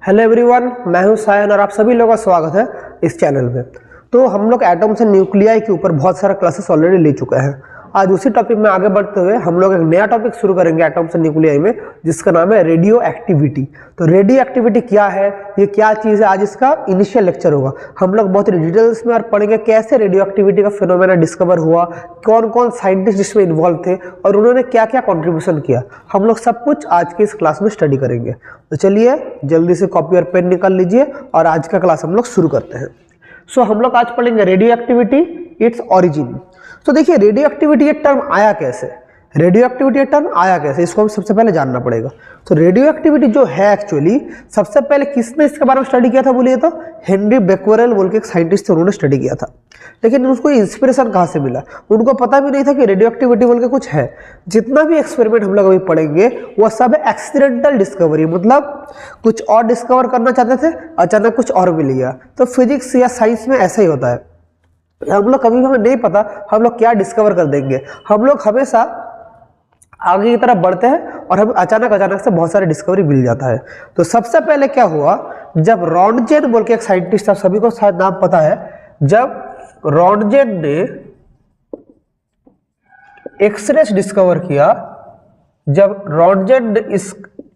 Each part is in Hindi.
हेलो एवरीवन, मैं हूं सायन और आप सभी लोगों का स्वागत है इस चैनल में। तो हम लोग एटम्स एंड न्यूक्लियाई के ऊपर बहुत सारा क्लासेस ऑलरेडी ले चुके हैं। आज उसी टॉपिक में आगे बढ़ते हुए हम लोग एक नया टॉपिक शुरू करेंगे एटम्स एंड न्यूक्लियाई में, जिसका नाम है रेडियो एक्टिविटी। तो रेडियो एक्टिविटी क्या है, ये क्या चीज़ है, आज इसका इनिशियल लेक्चर होगा। हम लोग बहुत ही डिटेल्स में और पढ़ेंगे कैसे रेडियो एक्टिविटी का फिनोमेना डिस्कवर हुआ, कौन कौन साइंटिस्ट इसमें इन्वॉल्व थे और उन्होंने क्या क्या कॉन्ट्रीब्यूशन किया। हम लोग सब कुछ आज के इस क्लास में स्टडी करेंगे। तो चलिए जल्दी से कॉपी और पेन निकाल लीजिए और आज का क्लास हम लोग शुरू करते हैं। सो हम लोग आज पढ़ेंगे रेडियो एक्टिविटी, इट्स ओरिजिन। तो देखिए रेडियो एक्टिविटी ये टर्म आया कैसे, रेडियो एक्टिविटी ये टर्म आया कैसे, इसको हम सबसे पहले जानना पड़ेगा। तो रेडियो एक्टिविटी जो है एक्चुअली सबसे पहले किसने इसके बारे में स्टडी किया था बोलिए तो हेनरी बेक्वेरेल बोल के एक साइंटिस्ट थे, उन्होंने स्टडी किया था। लेकिन उसको इंस्पिरेशन कहाँ से मिला, उनको पता भी नहीं था कि रेडियो एक्टिविटी बोल के कुछ है। जितना भी एक्सपेरिमेंट हम लोग अभी पढ़ेंगे वो सब एक्सीडेंटल डिस्कवरी, मतलब कुछ और डिस्कवर करना चाहते थे, अचानक कुछ और मिल गया। तो फिजिक्स या साइंस में ऐसा ही होता है, हम लोग कभी हमें नहीं पता हम लोग क्या डिस्कवर कर देंगे। हम लोग हमेशा आगे की तरफ बढ़ते हैं और हमें अचानक से बहुत सारे डिस्कवरी मिल जाता है। तो सबसे पहले क्या हुआ, जब रॉन्टजेन बोल के एक साइंटिस्ट था, सभी को शायद नाम पता है, जब रॉन्टजेन ने एक्सरेज डिस्कवर किया, जब रॉन्टजेन ने इस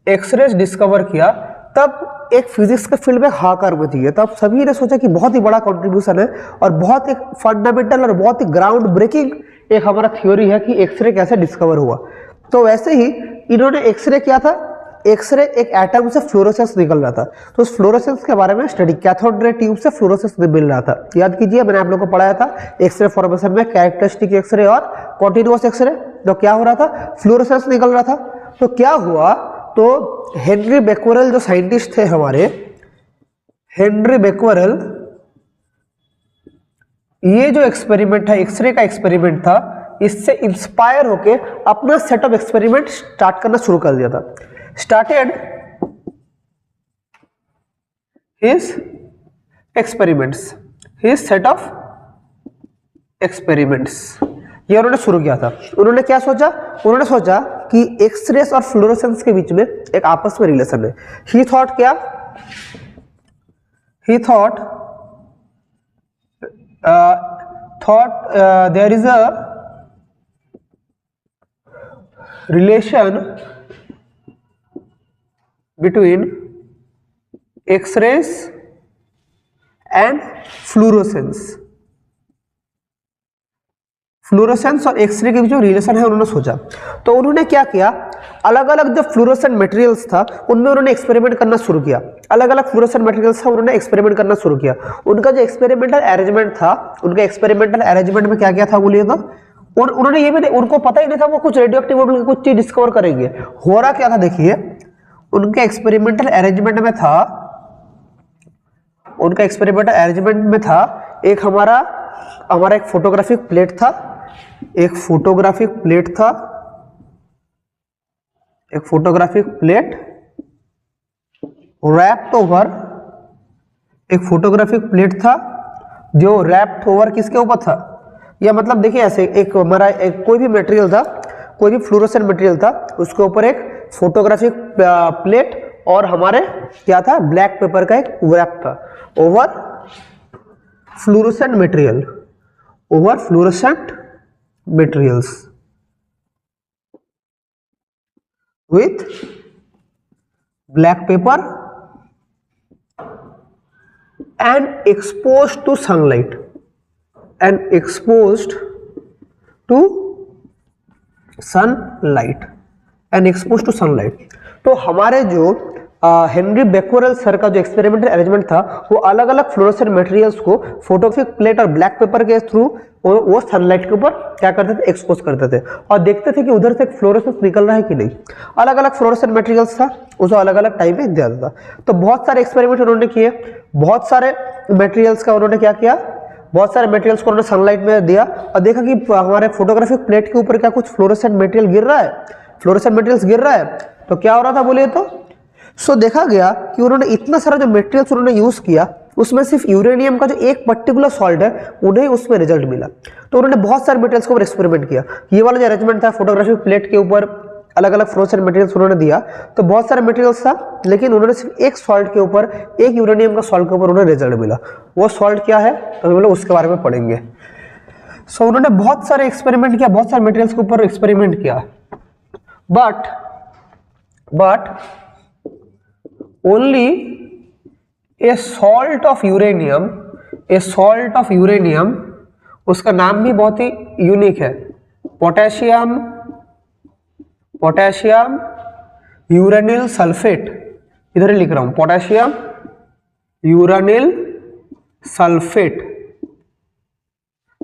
एक्सरेज डिस्कवर किया तब एक फिजिक्स के फील्ड में हाहाकार मची है। तब सभी ने सोचा कि बहुत ही बड़ा कंट्रीब्यूशन है और बहुत एक फंडामेंटल और बहुत ही ग्राउंड ब्रेकिंग एक हमारा थ्योरी है कि एक्सरे कैसे डिस्कवर हुआ। तो वैसे ही इन्होंने एक्सरे किया था, एक्सरे एक एटम से फ्लोरोसेंस निकल रहा था, तो उस फ्लोरोसेंस के बारे में स्टडी, कैथोड रे ट्यूब से फ्लोरोसेंस मिल रहा था। याद कीजिए मैंने आप लोगों को पढ़ाया था एक्सरे फॉर्मेशन में कैरेक्टरिस्टिक एक्सरे और कॉन्टिन्यूअस एक्सरे। तो क्या हो रहा था, फ्लोरोसेंस निकल रहा था। तो क्या हुआ, तो हेनरी बेक्वेरेल जो साइंटिस्ट थे हमारे, हेनरी बेक्वेरेल, ये जो एक्सपेरिमेंट है एक्सरे का एक्सपेरिमेंट था, इससे इंस्पायर होके अपना सेट ऑफ एक्सपेरिमेंट स्टार्ट करना शुरू कर दिया था। Started his experiments, his set of experiments, ये उन्होंने शुरू किया था। उन्होंने क्या सोचा, उन्होंने सोचा कि एक्सरेस और फ्लोरोसेंस के बीच में एक आपस में रिलेशन है। ही थॉट क्या, he thought there is a relation between X-rays and fluorescence, fluorescence और एक्सरे के बीच में रिलेशन है, उन्होंने सोचा। तो उन्होंने क्या किया, अलग अलग जो फ्लोरोसेंट मटेरियल्स था उनमें उन्होंने एक्सपेरिमेंट करना शुरू किया। अलग अलग फ्लोरोसेंट मटेरियल्स था, उन्होंने एक्सपेरिमेंट करना शुरू किया। उनका जो एक्सपेरिमेंटल अरेंजमेंट था, उनके एक्सपेरिमेंटल अरेंजमेंट में क्या क्या था बोलिए तो, उन्होंने ये भी, उनको पता ही नहीं था वो कुछ रेडियो एक्टिव कुछ चीज डिस्कवर करेंगे। हो रहा क्या था देखिए, उनके एक्सपेरिमेंटल अरेंजमेंट में था, उनका एक्सपेरिमेंटल अरेंजमेंट में था एक हमारा एक फोटोग्राफिक प्लेट था, एक फोटोग्राफिक प्लेट था, एक फोटोग्राफिक प्लेट रैप्ड ओवर, एक फोटोग्राफिक प्लेट था जो रैप्ड ओवर किसके ऊपर था, या मतलब देखिए ऐसे एक हमारा एक कोई भी मटेरियल था, कोई भी फ्लोरोसेंट मटेरियल था, उसके ऊपर एक फोटोग्राफिक प्लेट और हमारे क्या था, ब्लैक पेपर का एक रैप था over fluorescent material, over fluorescent materials with black paper and exposed to sunlight, and exposed to sunlight, and exposed to sunlight। तो हमारे जो हेनरी बेक्वेरेल सर का जो एक्सपेरिमेंटल अरेंजमेंट था वो अलग अलग फ्लोरोसेंट मटेरियल्स को फोटोग्राफिक प्लेट और ब्लैक पेपर के थ्रू वो सनलाइट के ऊपर क्या करते थे, एक्सपोज करते थे और देखते थे कि उधर से फ्लोरोसेंस निकल रहा है कि नहीं। अलग अलग फ्लोरोसेंट मटेरियल्स था, उसको अलग अलग टाइम पे दिया था। तो बहुत सारे एक्सपेरिमेंट उन्होंने किए, बहुत सारे मटेरियल्स का उन्होंने क्या किया, बहुत सारे मटेरियल्स को उन्होंने सनलाइट में दिया और देखा कि हमारे फोटोग्राफिक प्लेट के ऊपर क्या कुछ फ्लोरोसेंट मटेरियल गिर रहा है, फ्लोरोसेंट मटेरियल्स गिर रहा है। तो क्या हो रहा था बोलिए तो, सो देखा गया कि उन्होंने इतना सारा जो मटेरियल्स उन्होंने यूज किया उसमें सिर्फ यूरेनियम का जो एक पर्टिकुलर सॉल्ट है उन्हें उसमें रिजल्ट मिला। तो उन्होंने बहुत सारे मटेरियल्स के ऊपर एक्सपेरिमेंट किया। ये वाला जो अरेंजमेंट था फोटोग्राफिक प्लेट के ऊपर अलग अलग फ्लोरेसेंट मटेरियल्स उन्होंने दिया, तो बहुत सारे मटेरियल्स था, लेकिन उन्होंने सिर्फ एक सॉल्ट के ऊपर, एक यूरेनियम का सॉल्ट के ऊपर उन्हें रिजल्ट मिला। वो सॉल्ट क्या है तो हम लोग उसके बारे में पढ़ेंगे। सो उन्होंने बहुत सारे एक्सपेरिमेंट किया, बहुत सारे मटेरियल्स के ऊपर एक्सपेरिमेंट किया, but only A salt of uranium, उसका नाम भी बहुत ही यूनिक है, पोटेशियम यूरेनिल सल्फेट, इधर ही लिख रहा हूं, पोटेशियम यूरेनिल सल्फेट।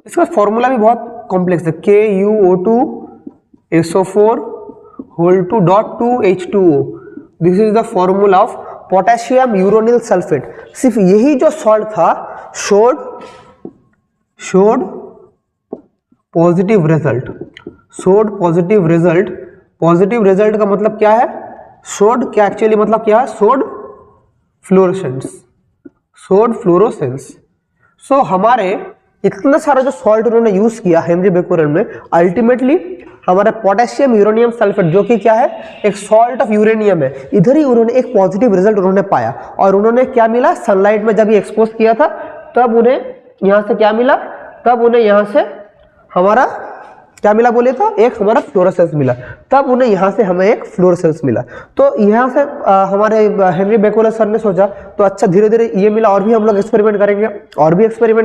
इसका फॉर्मूला भी बहुत कॉम्प्लेक्स है, KuO2SO4(2)H2O, this is the formula of potassium uranyl sulphate. सिर्फ यही जो सॉल्ट था showed positive result, positive result का मतलब क्या है, शोड क्या एक्चुअली मतलब क्या है, शोड फ्लोरोसेंस। सो हमारे इतना सारा जो सॉल्ट उन्होंने यूज किया हेनरी बेक्वेरेल में, अल्टीमेटली हमारा पोटेशियम यूरेनियम सल्फेट जो कि क्या है, एक सॉल्ट ऑफ यूरेनियम है, इधर ही उन्होंने एक पॉजिटिव रिजल्ट उन्होंने पाया। और उन्होंने क्या मिला, सनलाइट में जब ये एक्सपोज किया था तब उन्हें यहां से क्या मिला, तब उन्हें यहां से हमारा क्या मिला बोले तो एक हमारा फ्लोरोसेंस मिला, तब उन्हें यहां से हमें एक फ्लोरोसेंस मिला। तो यहां से हमारे हेनरी बेक्वेरेल सर ने सोचा तो अच्छा धीरे धीरे ये मिला, और भी हम लोग एक्सपेरिमेंट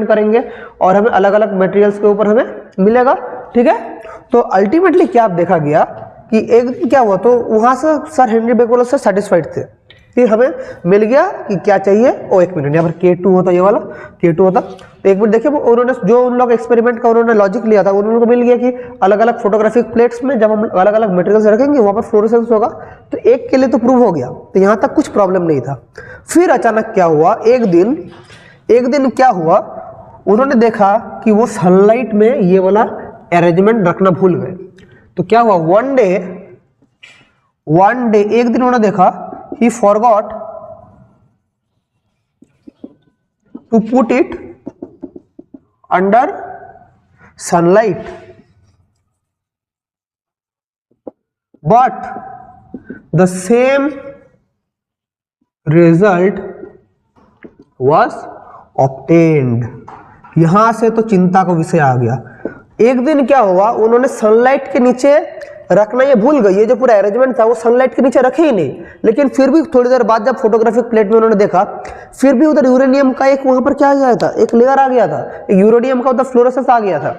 करेंगे और हमें अलग अलग मटेरियल्स के ऊपर हमें मिलेगा, ठीक है। तो अल्टीमेटली क्या आप देखा गया कि एक दिन क्या हुआ, तो वहां से सर हेनरी बेक्वेरेल सर सेटिस्फाइड थे कि हमें मिल गया कि क्या चाहिए। ओ एक मिनट, यहाँ पर K2 होता, ये वाला K2 होता, तो एक मिनट देखिए, उन्होंने जो उन लोग एक्सपेरिमेंट का उन्होंने लॉजिक लिया था, उन लोगों को मिल गया कि अलग अलग फोटोग्राफिक प्लेट्स में जब हम अलग अलग मटेरियल्स रखेंगे वहां पर फ्लोरोसेंस होगा, तो एक के लिए तो प्रूव हो गया, तो यहाँ तक कुछ प्रॉब्लम नहीं था। फिर अचानक क्या हुआ, एक दिन क्या हुआ, उन्होंने देखा कि वो सनलाइट में ये वाला अरेंजमेंट रखना भूल गए। तो क्या हुआ, वन डे एक दिन उन्होंने देखा he forgot to put it under sunlight, but the same result was obtained। यहां से तो चिंता का विषय आ गया। एक दिन क्या हुआ, उन्होंने सनलाइट के नीचे रखना ये भूल गई, ये जो पूरा अरेंजमेंट था वो सनलाइट के नीचे रखे ही नहीं, लेकिन फिर भी थोड़ी देर बाद जब फोटोग्राफिक प्लेट में उन्होंने देखा, फिर भी उधर यूरेनियम का एक वहां पर क्या आ गया था, एक लेयर आ गया था, एक यूरेनियम का उधर फ्लोरोसेंस आ गया था।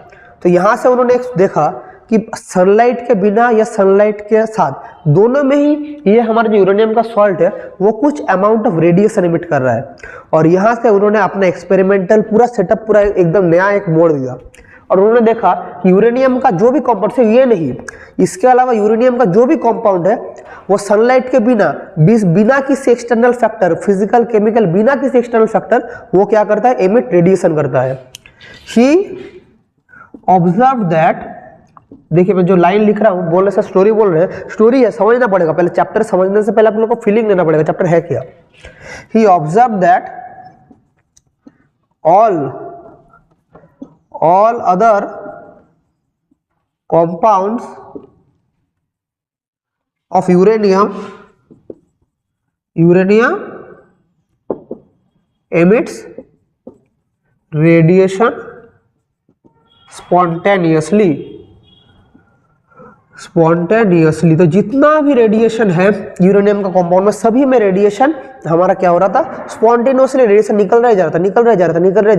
तो यहां से उन्होंने देखा कि सनलाइट के बिना या सनलाइट के साथ दोनों में ही ये हमारा जो यूरेनियम का सॉल्ट है वो कुछ अमाउंट ऑफ रेडिएशन इमिट कर रहा है। और यहां से उन्होंने अपना एक्सपेरिमेंटल पूरा सेटअप पूरा एकदम नया एक मोड़ दिया, और उन्होंने देखा यूरेनियम का जो भी कंपाउंड है, ये नहीं, इसके अलावा यूरेनियम का जो भी कंपाउंड है वो सनलाइट के बिना किसी एक्सटर्नल फैक्टर, फिजिकल केमिकल, बिना किसी एक्सटर्नल फैक्टर वो क्या करता है, एमिट रेडिएशन करता है। ही ऑब्जर्व दैट, देखिए मैं जो लाइन लिख रहा हूं, बोलने से स्टोरी बोल रहे हैं, स्टोरी है, समझना पड़ेगा, पहले चैप्टर समझने से पहले आप लोग को फीलिंग लेना पड़ेगा चैप्टर है क्या। He observe that all other compounds of uranium emits radiation spontaneously। तो जितना भी रेडिएशन है यूरेनियम का कंपाउंड में, सभी में रेडिएशन हमारा क्या हो रहा था, स्पॉन्टेनियसली रेडिएशन निकल रहा जा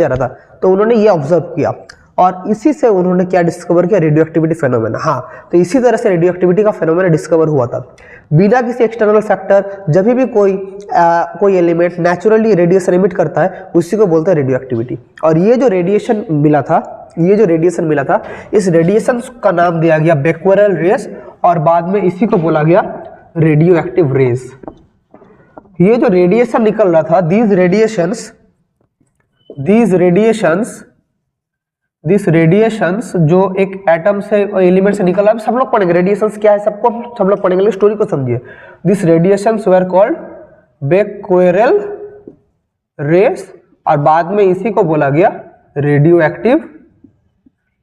रहा था। तो उन्होंने ये ऑब्जर्व किया, और इसी से उन्होंने क्या डिस्कवर किया, रेडियोएक्टिविटी फेनोमेना। हाँ, तो इसी तरह से रेडियोएक्टिविटी का फेनोमेना डिस्कवर हुआ था। बिना किसी एक्सटर्नल फैक्टर जब भी कोई एलिमेंट नेचुरली रेडिएशन इमिट करता है, उसी को बोलते हैं रेडियोएक्टिविटी। और ये जो रेडिएशन मिला था, इस रेडिएशन का नाम दिया गया बेक्वेरेल रेस, और बाद में इसी को बोला गया रेडियो एक्टिव रेस। ये जो रेडिएशन निकल रहा था, these radiations जो एक एटम से एलिमेंट से निकल रहा है, सब लोग पढ़ेंगे रेडिएशंस क्या है, सब लोग पढ़ेंगे, स्टोरी को समझिए। This radiations were called Becquerel rays, और बाद में इसी को बोला गया रेडियो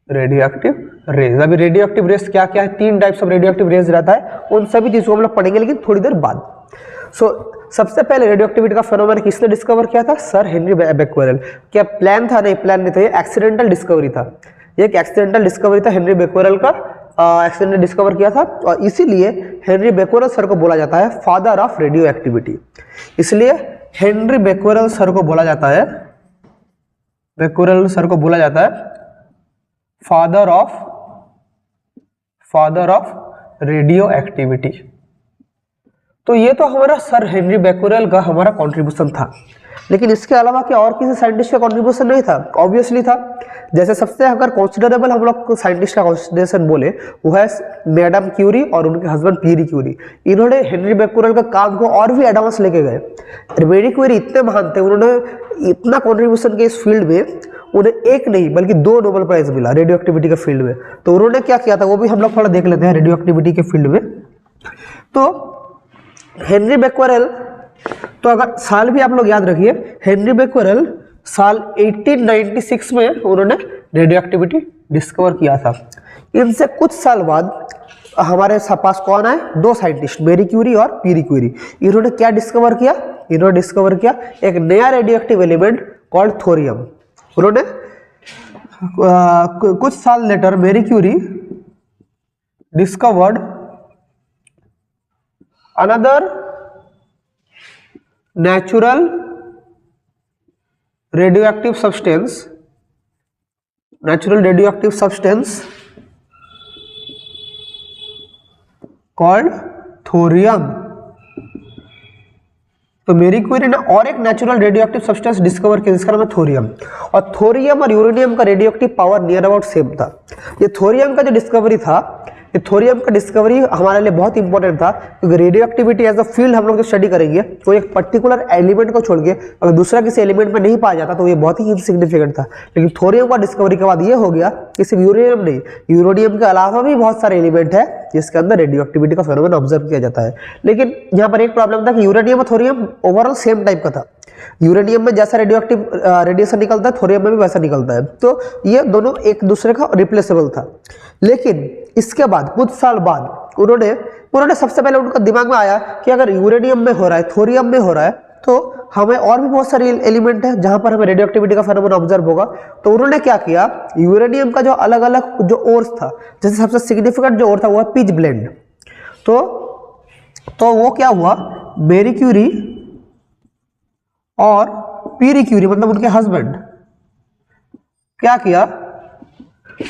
रेडियो एक्टिव रेज। अभी रेडियो एक्टिव रेज क्या क्या है, 3 types of radio active rays रहता है, उन सभी चीजों को हम लोग पढ़ेंगे लेकिन थोड़ी देर बाद। सबसे पहले रेडियो एक्टिविटी का फेनोमेना किसने डिस्कवर किया था? Sir Henry Becquerel. क्या प्लान था? नहीं, प्लान नहीं था, ये एक्सीडेंटल डिस्कवरी था। ये एक एक्सीडेंटल डिस्कवरी था, हेनरी बेक्वेरेल का एक्सीडेंटल डिस्कवर किया था, और इसीलिए हेनरी बेक्वेरेल सर को बोला जाता है फादर ऑफ रेडियो एक्टिविटी। इसलिए हेनरी बेक्वेरेल सर को बोला जाता है, बेक्वेरेल सर को बोला जाता है फादर ऑफ रेडियो एक्टिविटी। तो ये तो हमारा सर हेनरी बेक्वेरेल का हमारा कंट्रीब्यूशन था, लेकिन इसके अलावा क्या और किसी साइंटिस्ट का कंट्रीब्यूशन नहीं था? ऑब्वियसली था। जैसे सबसे अगर कंसिडरेबल हम लोग साइंटिस्ट का कंसिडरेशन बोले वो है मैडम क्यूरी और उनके हस्बैंड पीरी क्यूरी। इन्होंने हेनरी बेक्वेरेल का काम को और भी एडवांस लेके गए। मेरी क्यूरी इतने महान थे, उन्होंने इतना कंट्रीब्यूशन किया इस फील्ड में, उन्हें एक नहीं बल्कि 2 नोबेल प्राइज मिला रेडियो एक्टिविटी के फील्ड में। तो उन्होंने क्या किया था वो भी हम लोग थोड़ा देख लेते हैं रेडियो एक्टिविटी के फील्ड में। तो हेनरी बेक्वेरेल, तो अगर साल भी आप लोग याद रखिए, हेनरी बेक्वेरेल साल 1896 में उन्होंने रेडियो एक्टिविटी डिस्कवर किया था। इनसे कुछ साल बाद हमारे पास कौन आए? 2 साइंटिस्ट, मेरी क्यूरी और पीरी क्यूरी। इन्होंने क्या डिस्कवर किया? इन्होंने डिस्कवर किया एक नया radioactive element called thorium. उन्होंने कुछ साल later Marie Curie discovered another natural radioactive substance called thorium. तो मेरी क्वेरी ने और एक नेचुरल रेडियोएक्टिव सब्सटेंस डिस्कवर किया जिसका नाम है थोरियम। और थोरियम और यूरेनियम का radioactive power near about same था। ये थोरियम का जो डिस्कवरी था, ये थोरियम का डिस्कवरी हमारे लिए बहुत इंपॉर्टेंट था, क्योंकि radioactivity as a field हम लोग जो स्टडी करेंगे तो एक पर्टिकुलर एलिमेंट को छोड़ के अगर दूसरा किसी एलिमेंट में नहीं पाया जाता तो ये बहुत ही इनसिग्निफिकेंट था। लेकिन थोरियम का डिस्कवरी के बाद ये हो गया कि सिर्फ यूरेनियम नहीं, यूरेनियम के अलावा भी बहुत सारे एलिमेंट है जिसके अंदर रेडियो एक्टिविटी का फेनोमेना ऑब्जर्व किया जाता है। लेकिन यहाँ पर एक प्रॉब्लम था कि यूरेनियम और थोरियम ओवरऑल सेम टाइप का था। यूरेनियम में जैसा रेडियोएक्टिव रेडिएशन निकलता है, थोरियम में भी वैसा निकलता है। तो ये दोनों एक दूसरे का रिप्लेसेबल था। लेकिन इसके बाद कुछ साल बाद उन्होंने सबसे पहले उनका दिमाग में आया कि अगर यूरेनियम में हो रहा है, थोरियम में हो रहा है, तो हमें और भी बहुत सारे एलिमेंट है जहां पर हमें रेडियो एक्टिविटी का फेनोमेना ऑब्जर्व होगा। तो उन्होंने क्या किया, यूरेनियम का जो अलग अलग जो ओर्स था, जैसे सबसे सिग्निफिकेंट जो ओर था वो है पिच ब्लेंड। तो वो क्या हुआ, मेरी क्यूरी और पीरी क्यूरी मतलब उनके हस्बैंड क्या किया,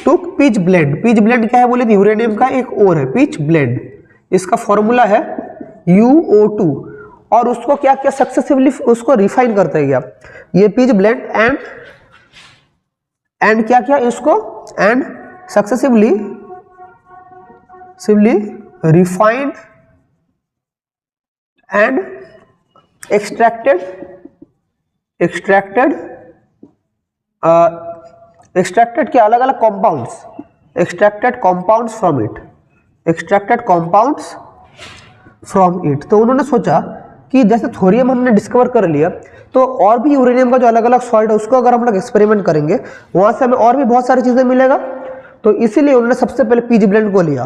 टुक पिच ब्लेंड। पिच ब्लेंड क्या है बोले तो यूरेनियम का एक और है पिच ब्लेंड, इसका फॉर्मूला है UO2, और उसको क्या किया सक्सेसिवली उसको रिफाइन करते गया ये पिच ब्लेंड एंड क्या किया इसको and successively refined and extracted के अलग अलग compounds, extracted compounds from it. तो उन्होंने सोचा कि जैसे थोरियम हमने डिस्कवर कर लिया तो और भी यूरेनियम का जो अलग अलग सॉल्ट है उसको अगर हम लोग एक्सपेरिमेंट करेंगे वहां से हमें और भी बहुत सारी चीजें मिलेगा। तो इसीलिए उन्होंने सबसे पहले पिच ब्लेंड को लिया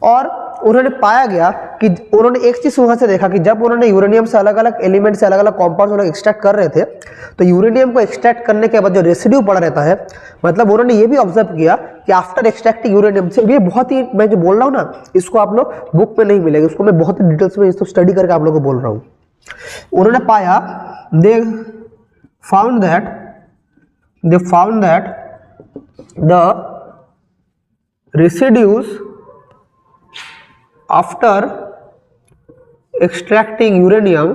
और उन्होंने पाया गया कि उन्होंने एक चीज वहां से देखा कि जब उन्होंने यूरेनियम से अलग अलग एलिमेंट से अलग अलग कंपाउंड्स लोग एक्सट्रैक्ट कर रहे थे तो यूरेनियम को एक्सट्रैक्ट करने के बाद जो रेसिड्यू पड़ा रहता है, मतलब उन्होंने ये भी ऑब्जर्व किया कि आफ्टर एक्सट्रैक्टिंग यूरेनियम से, ये बहुत ही मैं जो बोल रहा हूँ ना इसको आप लोग बुक में नहीं मिलेगा, इसको मैं बहुत ही डिटेल्स में इसको स्टडी करके आप लोगों को बोल रहा हूँ। उन्होंने पाया they found that the residues after extracting uranium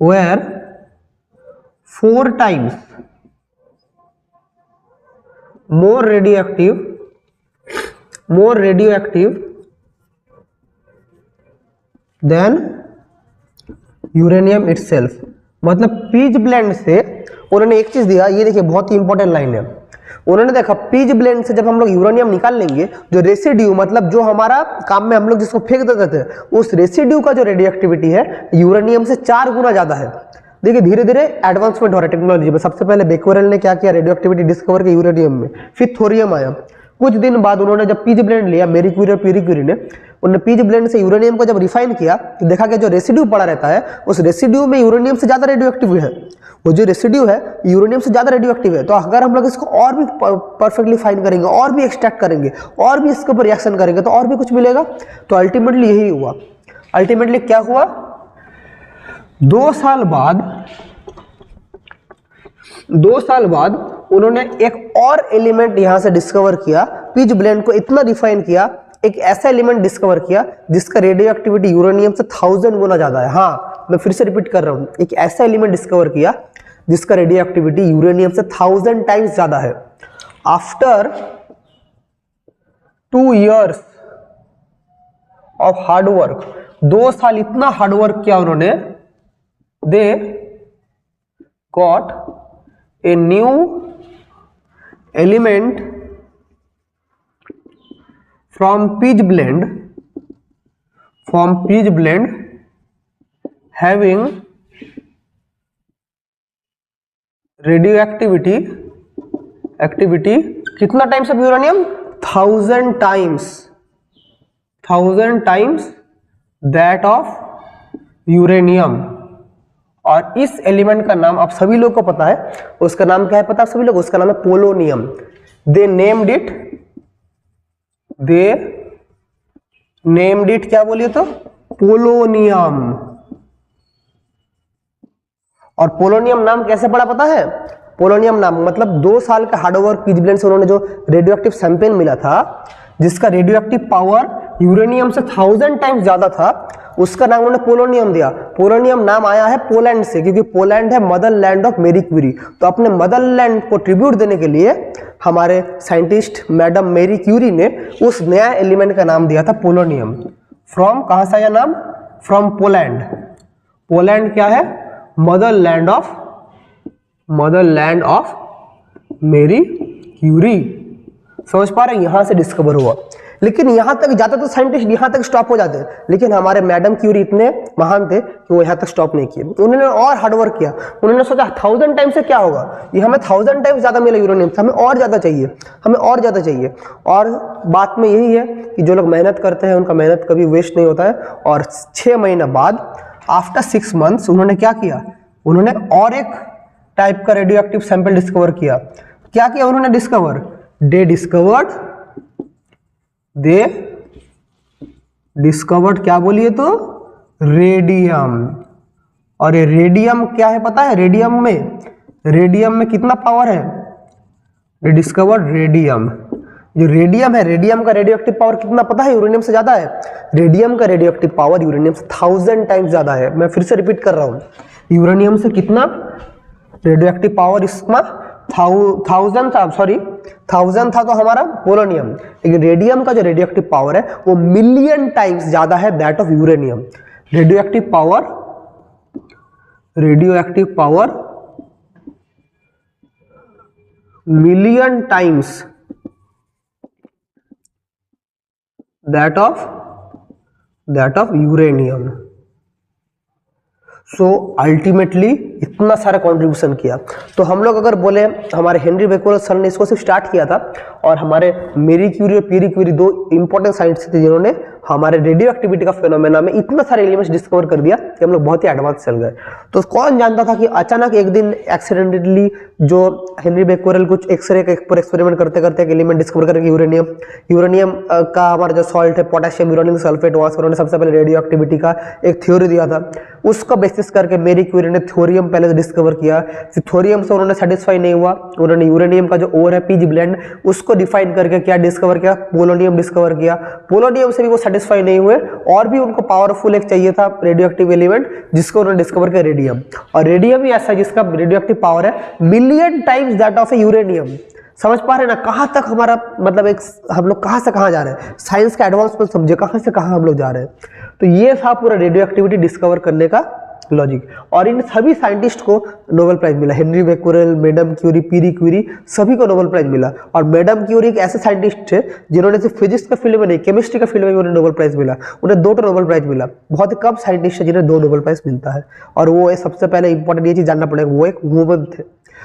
were 4 times more radioactive than uranium itself। मतलब पिच ब्लेंड से उन्होंने एक चीज दिया, ये देखिए बहुत ही इंपॉर्टेंट लाइन है। उन्होंने देखा पिच ब्लेंड से जब हम लोग यूरेनियम निकाल लेंगे, जो रेसिड्यू मतलब जो हमारा काम में हम लोग जिसको फेंक देते थे, उस रेसिड्यू का जो रेडियोएक्टिविटी है यूरेनियम से 4 गुना ज्यादा है। देखिए धीरे धीरे एडवांसमेंट हो रहा है टेक्नोलॉजी में। सबसे पहले बेक्वेरेल ने क्या किया, रेडियो एक्टिविटी डिस्कवर किया यूरेनियम में, फिर थोरियम आया। कुछ दिन बाद उन्होंने जब पीज ब्लेंड लिया, मेरी क्यूरी और पीरी क्यूरी ने, उन्होंने पीज ब्लेंड से यूरेनियम को जब रिफाइन किया तो देखा कि जो रेसिड्यू पड़ा रहता है उस रेसिड्यू में यूरेनियम से ज्यादा रेडियो एक्टिव है। वो जो रेसिड्यू है यूरेनियम से ज्यादा रेडियो एक्टिव है। तो अगर हम लोग इसको और भी परफेक्टली फाइन करेंगे और भी एक्सट्रैक्ट करेंगे और भी इसके ऊपर रिएक्शन करेंगे तो और भी कुछ मिलेगा। तो अल्टीमेटली यही हुआ। अल्टीमेटली क्या हुआ, 2 साल बाद उन्होंने एक और एलिमेंट यहां से डिस्कवर किया। पिच ब्लेंड को इतना रिफाइन किया, एक ऐसा एलिमेंट डिस्कवर किया जिसका रेडियो एक्टिविटी यूरेनियम से 1000 गुना ज्यादा है। हाँ, मैं फिर से रिपीट कर रहा हूं, एक ऐसा एलिमेंट डिस्कवर किया जिसका रेडियो एक्टिविटी यूरेनियम से 1000 टाइम्स ज्यादा है। आफ्टर 2 years ऑफ हार्डवर्क, 2 साल इतना हार्डवर्क किया उन्होंने, they got a new element from pitch blende having radio activity कितना times of uranium, 1000 times that of uranium. और इस एलिमेंट का नाम आप सभी लोग को पता है, उसका नाम क्या है पता है सभी लोग, उसका नाम है पोलोनियम। दे नेम्ड इट क्या बोलिए तो, पोलोनियम। और पोलोनियम नाम कैसे पड़ा पता है, पोलोनियम नाम मतलब 2 साल का हार्डवर्क पिच ब्लेंड से उन्होंने जो रेडियो एक्टिव सैंपल मिला था जिसका रेडियो एक्टिव पावर यूरेनियम से 1000 टाइम्स ज्यादा था, उसका नाम उन्होंने पोलोनियम दिया। पोलोनियम नाम आया है पोलैंड से, क्योंकि पोलैंड है motherland of Marie Curie. तो अपने मदर लैंड को ट्रिब्यूट देने के लिए हमारे साइंटिस्ट मैडम मेरी क्यूरी ने उस नया एलिमेंट का नाम दिया था पोलोनियम। फ्रॉम कहां से आया नाम, फ्रॉम पोलैंड। पोलैंड क्या है, motherland of Marie Curie. समझ पा रहे हैं, यहां से डिस्कवर हुआ। लेकिन यहां तक जाते तो साइंटिस्ट यहां तक स्टॉप हो जाते हैं, लेकिन हमारे मैडम क्यूरी इतने महान थे कि वो यहां तक स्टॉप नहीं किए। उन्होंने और हार्डवर्क किया। उन्होंने सोचा 1000 टाइम्स से क्या होगा, ये हमें 1000 टाइम्स ज्यादा मिला यूरेनियम से, हमें और ज्यादा चाहिए। और बात में यही है कि जो लोग मेहनत करते हैं उनका मेहनत कभी वेस्ट नहीं होता है। और 6 महीना बाद आफ्टर 6 months उन्होंने क्या किया, उन्होंने और एक टाइप का रेडियो एक्टिव सैंपल डिस्कवर किया। क्या किया उन्होंने डिस्कवर, दे डिस्कवर्ड क्या बोलिए तो, रेडियम। और ये रेडियम क्या है पता है, रेडियम में कितना पावर है, दे डिस्कवर्ड रेडियम। जो रेडियम है, रेडियम का रेडियो एक्टिव पावर कितना पता है, यूरेनियम से ज्यादा है। रेडियम का रेडियो एक्टिव पावर यूरेनियम से 1000 टाइम्स ज्यादा है। मैं फिर से रिपीट कर रहा हूं, यूरेनियम से कितना रेडियो एक्टिव पावर, इसमें 1000 था तो हमारा पोलोनियम, लेकिन रेडियम का जो रेडियो एक्टिव पावर है वो मिलियन टाइम्स ज्यादा है that of uranium. Radio active power million times that of uranium. So ultimately इतना सारा कंट्रीब्यूशन किया। तो हम लोग अगर बोले, हमारे हेनरी बेक्वेरेल सर ने इसको सिर्फ स्टार्ट किया था, और हमारे मेरी क्यूरी और पीरी क्यूरी 2 इंपॉर्टेंट साइंटिस्ट थे जिन्होंने हमारे रेडियो एक्टिविटी का फिनोमेना में इतना सारे एलिमेंट्स डिस्कवर कर दिया कि हम लोग बहुत ही एडवांस चल गए। तो कौन जानता था कि अचानक एक दिन एक्सीडेंटली जो हेनरी बेक्वेरेल कुछ एक्सरे का एक्सपेरिमेंट करते करते एक एलिमेंट डिस्कवर करेंगे, यूरेनियम का हमारा जो सॉल्ट है पोटेशियम यूरेनियम सल्फेट, वहां से उन्होंने सबसे पहले रेडियो एक्टिविटी का एक थ्योरी दिया था। उसका बेसिस करके मेरी क्यूरी ने थोरियम पहले डिस्कवर किया। फिर थोरियम से उन्होंने सेटिस्फाई नहीं हुआ, उन्होंने यूरेनियम का जो ओर है पिच ब्लेंड उसको डिफाइन करके क्या डिस्कवर किया, पोलोनियम डिस्कवर किया। पोलोनियम से भी वो सेटिस्फाई नहीं हुए, और भी उनको पावरफुल एक चाहिए था रेडियो एक्टिव एलिमेंट, जिसको उन्होंने डिस्कवर किया रेडियम। और रेडियम ही ऐसा जिसका रेडियो एक्टिव पावर है million times that of A uranium. समझ पा रहे हैं ना कहां तक हमारा मतलब एक हम लोग कहां से कहां जा रहे हैं, साइंस का एडवांसमेंट समझे कहां से कहां हम लोग जा रहे हैं। तो ये था पूरा रेडियो एक्टिविटी डिस्कवर करने का लॉजिक। और इन सभी साइंटिस्ट को नोबेल प्राइज मिला, हेनरी बेक्वेरेल, मैडम क्यूरी, पीरी क्यूरी, सभी को नोबेल प्राइज मिला। और मैडम क्यूरी एक ऐसे साइंटिस्ट थे जिन्होंने सिर्फ फिजिक्स के फील्ड में नहीं, केमिस्ट्री के फील्ड में उन्हें नोबेल प्राइज मिला। उन्हें 2 नोबेल प्राइज मिला। बहुत ही कम साइंटिस्ट है जिन्हें 2 नोबेल प्राइज मिलता है। और वो सबसे पहले इंपॉर्टेंट ये चीज जानना पड़ेगा, वो एक वुमन थे।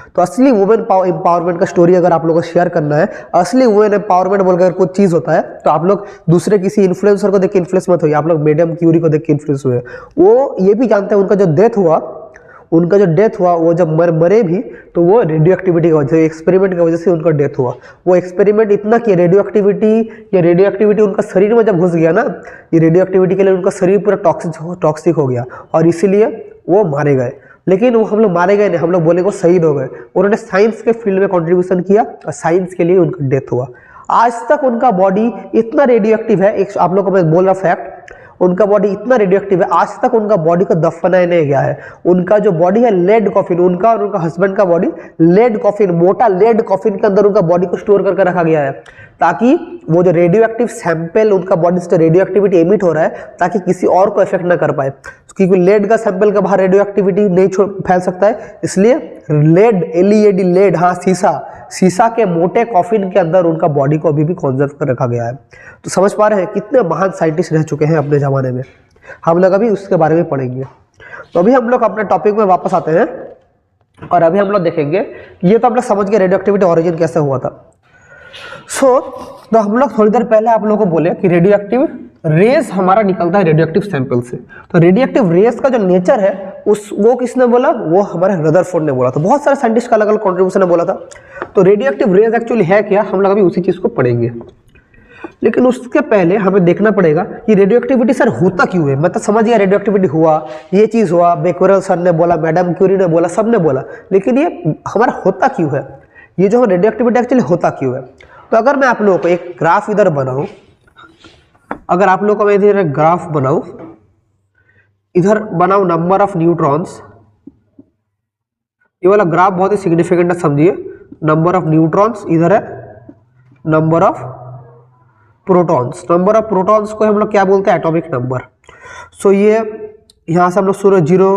तो असली वुमेन एम्पावरमेंट का स्टोरी अगर आप लोगों को शेयर करना है, असली वुमेन एम्पावरमेंट बोलकर कुछ चीज होता है, तो आप लोग दूसरे किसी इन्फ्लुएंसर को देख के इन्फ्लुएंस मत होइए, आप लोग मैडम क्यूरी को देख के इन्फ्लुएंस हुए। वो ये भी जानते हैं उनका जो डेथ हुआ वो जब मरे भी तो वो रेडियो एक्टिविटी की वजह से, एक्सपेरिमेंट की वजह से उनका डेथ हुआ। वो एक्सपेरिमेंट इतना कि रेडियो एक्टिविटी उनका शरीर में जब घुस गया ना, ये रेडियो एक्टिविटी के लिए उनका शरीर पूरा टॉक्सिक हो गया और इसीलिए वो मारे गए। लेकिन वो हम लोग मारे गए नहीं, हम लोग बोले वो शहीद हो गए। उन्होंने साइंस के फील्ड में कंट्रीब्यूशन किया और साइंस के लिए उनका डेथ हुआ। आज तक उनका बॉडी इतना रेडियो एक्टिव है, एक आप लोग को मैं बोल रहा फैक्ट, उनका बॉडी इतना रेडियो एक्टिव है, आज तक उनका बॉडी को दफनाया नहीं गया है। उनका जो बॉडी है लेड कॉफिन, उनका और उनका हस्बैंड का बॉडी लेड कॉफिन, मोटा लेड कॉफिन के अंदर उनका बॉडी को स्टोर करके रखा गया है, ताकि वो जो रेडियो एक्टिव सैंपल उनका बॉडी से रेडियो एक्टिविटी एमिट हो रहा है, ताकि किसी और को इफेक्ट ना कर पाए। क्योंकि लेड का सैंपल के बाहर रेडियो एक्टिविटी नहीं फैल सकता है, इसलिए लेड, LED लेड, हाँ सीसा के मोटे कॉफिन के अंदर उनका बॉडी को अभी भी कॉन्जर्व कर रखा गया है। तो समझ पा रहे हैं कितने महान साइंटिस्ट रह चुके हैं अपने ज़माने में। हम लोग अभी उसके बारे में पढ़ेंगे। तो अभी हम लोग अपने टॉपिक में वापस आते हैं और अभी हम लोग देखेंगे, ये तो हम लोग समझ गए रेडियो एक्टिविटी ऑरिजिन कैसे हुआ था। तो हम लोग थोड़ी देर पहले आप लोगों को बोले कि रेडियो एक्टिव रेस हमारा निकलता है रेडियो एक्टिव सैंपल से। तो रेडियो एक्टिव रेस का जो नेचर है वो किसने बोला? वो हमारे रदरफोर्ड ने बोला था। बहुत सारे साइंटिस्ट का अलग अलग कॉन्ट्रीब्यूशन ने बोला था। तो रेडियो एक्टिव रेस एक्चुअली है क्या, हम लोग अभी उसी चीज को पढ़ेंगे। लेकिन उसके पहले हमें देखना पड़ेगा कि रेडियो एक्टिविटी सर होता क्यों है। मतलब समझ गया रेडियो एक्टिविटी हुआ, ये चीज हुआ, बेक्वेरेल सर ने बोला, मैडम क्यूरी ने बोला, सब ने बोला, लेकिन ये हमारा होता क्यों है, ये जो रेडियो एक्टिविटी एक्चुअली होता क्यों है। तो अगर मैं आप लोगों को एक ग्राफ इधर बनाऊं, अगर आप लोगों को मैं इधर एक ग्राफ बनाऊं, इधर बनाऊं नंबर ऑफ न्यूट्रॉन्स, ये वाला ग्राफ बहुत ही सिग्निफिकेंट है, समझिए। नंबर ऑफ न्यूट्रॉन्स इधर है, number of protons. Number of protons को हम लोग क्या बोलते हैं? Atomic number. सो ये यहां से हम लोग शुरू 0,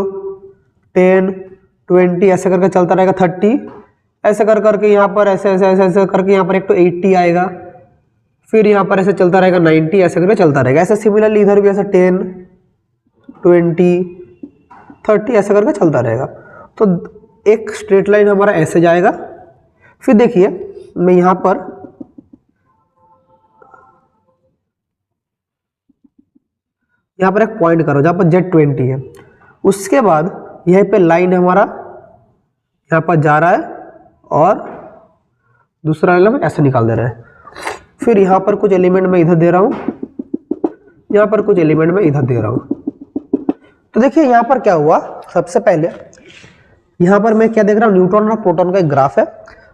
10, 20 ऐसे करके चलता रहेगा, 30 ऐसे कर करके यहाँ पर ऐसे ऐसे ऐसे ऐसे करके यहाँ पर एक तो 80 आएगा, फिर यहाँ पर ऐसे चलता रहेगा 90 ऐसे करके चलता रहेगा। ऐसे सिमिलरली इधर भी ऐसे 10, 20, 30 ऐसे करके चलता रहेगा। तो एक स्ट्रेट लाइन हमारा ऐसे जाएगा। फिर देखिए मैं यहाँ पर एक पॉइंट करो जहाँ पर Z20 है, उसके बाद यहीं पे लाइन हमारा यहाँ पर जा रहा है और दूसरा एलिमेंट ऐसे निकाल दे रहा है। फिर यहाँ पर कुछ एलिमेंट मैं इधर दे रहा हूँ, यहाँ पर कुछ एलिमेंट मैं इधर दे रहा हूँ। तो देखिए यहाँ पर क्या हुआ, सबसे पहले यहाँ पर मैं क्या देख रहा हूँ, न्यूट्रॉन और प्रोटॉन का एक ग्राफ है।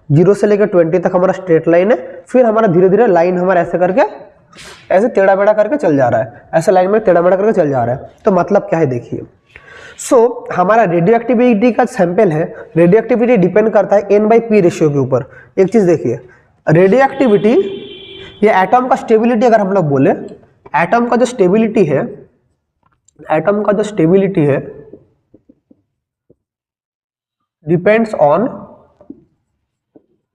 0 से लेकर 20 तक हमारा स्ट्रेट लाइन है। फिर हमारा धीरे धीरे लाइन हमारा ऐसे करके ऐसे टेढ़ा बेढ़ा करके चल जा रहा है, ऐसे लाइन में टेढ़ा बेढ़ा करके चल जा रहा है। तो मतलब क्या है देखिए, हमारा रेडियो एक्टिविटी का सैंपल है, रेडियो एक्टिविटी डिपेंड करता है N/P रेशियो के ऊपर। एक चीज देखिए, रेडियो एक्टिविटी, ये एटम का स्टेबिलिटी अगर हम लोग बोले, एटम का जो स्टेबिलिटी है depends on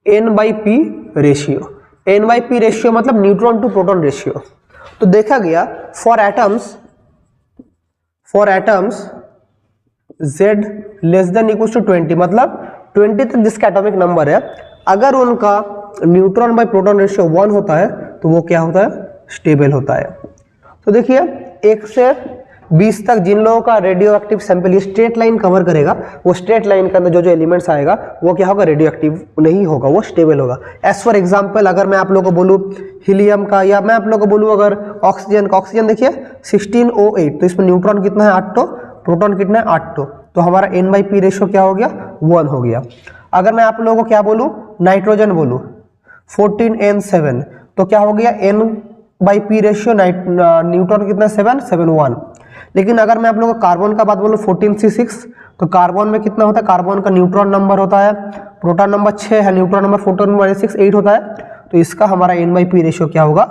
N/P ratio. N/P ratio मतलब न्यूट्रॉन टू प्रोटॉन रेशियो। तो देखा गया for atoms Z less than equals to 20, मतलब 20 तक जिसका एटॉमिक नंबर है, अगर उनका न्यूट्रॉन बाय प्रोटॉन रेशियो 1 होता है तो वो क्या होता है? स्टेबल होता है। तो देखिए 1 से 20 तक जिन लोगों का रेडियो एक्टिव सैंपल ये स्ट्रेट लाइन कवर करेगा, वो स्ट्रेट लाइन के अंदर जो एलिमेंट्स आएगा वो क्या होगा? रेडियो एक्टिव नहीं होगा, वो स्टेबल होगा। एज फॉर एग्जांपल अगर मैं आप लोगों को बोलूँ हीलियम का, या मैं आप लोगों को बोलूँ अगर ऑक्सीजन का, ऑक्सीजन देखिए 16O8, तो इसमें न्यूट्रॉन कितना है? 8 प्रोटॉन कितना है? 8। तो हमारा N/P रेशियो क्या हो गया? 1 हो गया। अगर मैं आप लोगों को क्या बोलूँ, नाइट्रोजन बोलूँ 14N7, तो क्या हो गया? N/P रेशियो न्यूट्रॉन कितना? 7, 1। लेकिन अगर मैं आप लोगों को कार्बन का बात बोलूँ 14C6, तो कार्बन में कितना होता है? कार्बन का न्यूट्रॉन नंबर होता है, प्रोटॉन नंबर 6 है, न्यूट्रॉन नंबर 14 - 6 8 होता है। तो इसका हमारा N/P रेशियो क्या होगा?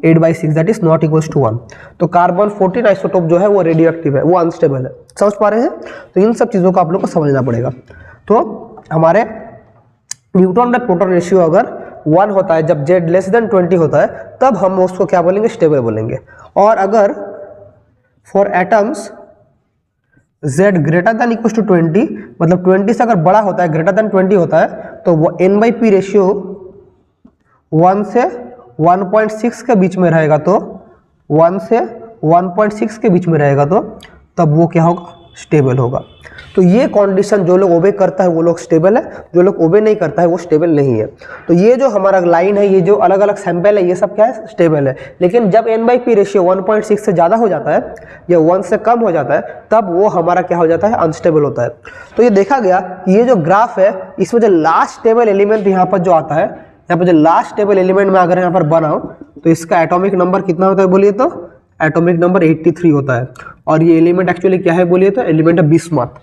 8/6 that is not equal to 1। तो कार्बन 14 आइसोटोप जो है वो रेडियो एक्टिव है, वो अनस्टेबल है। समझ पा रहे हैं? तो इन सब चीज़ों को आप लोग को समझना पड़ेगा। तो हमारे न्यूट्रॉन में प्रोटॉन रेशियो अगर 1 होता है, जब Z लेस देन 20 होता है, तब हम उसको क्या बोलेंगे? स्टेबल बोलेंगे। और अगर for atoms Z greater than equal to 20, मतलब 20 से अगर बड़ा होता है, ग्रेटर देन 20 होता है, तो वो N/P रेशियो 1 से 1.6 के बीच में रहेगा। तो 1 से 1.6 के बीच में रहेगा, तो तब वो क्या होगा? स्टेबल होगा। तो ये कंडीशन जो लोग ओबे करता है वो लोग स्टेबल है, जो लोग ओबे नहीं करता है वो स्टेबल नहीं है। तो ये जो हमारा लाइन है, ये जो अलग अलग सैंपल है, ये सब क्या है? स्टेबल है। लेकिन जब N/P रेशियो 1.6 से ज़्यादा हो जाता है या 1 से कम हो जाता है, तब वो हमारा क्या हो जाता है? अनस्टेबल होता है। तो ये देखा गया कि ये जो ग्राफ है, इसमें जो लास्ट स्टेबल एलिमेंट यहाँ पर जो आता है, यहाँ पर जो लास्ट स्टेबल एलिमेंट में अगर यहाँ पर बनाओ तो इसका एटॉमिक नंबर कितना होता है बोलिए तो? एटॉमिक नंबर 83 होता है। और ये एलिमेंट एक्चुअली क्या है बोलिए तो? एलिमेंट है बिस्मथ।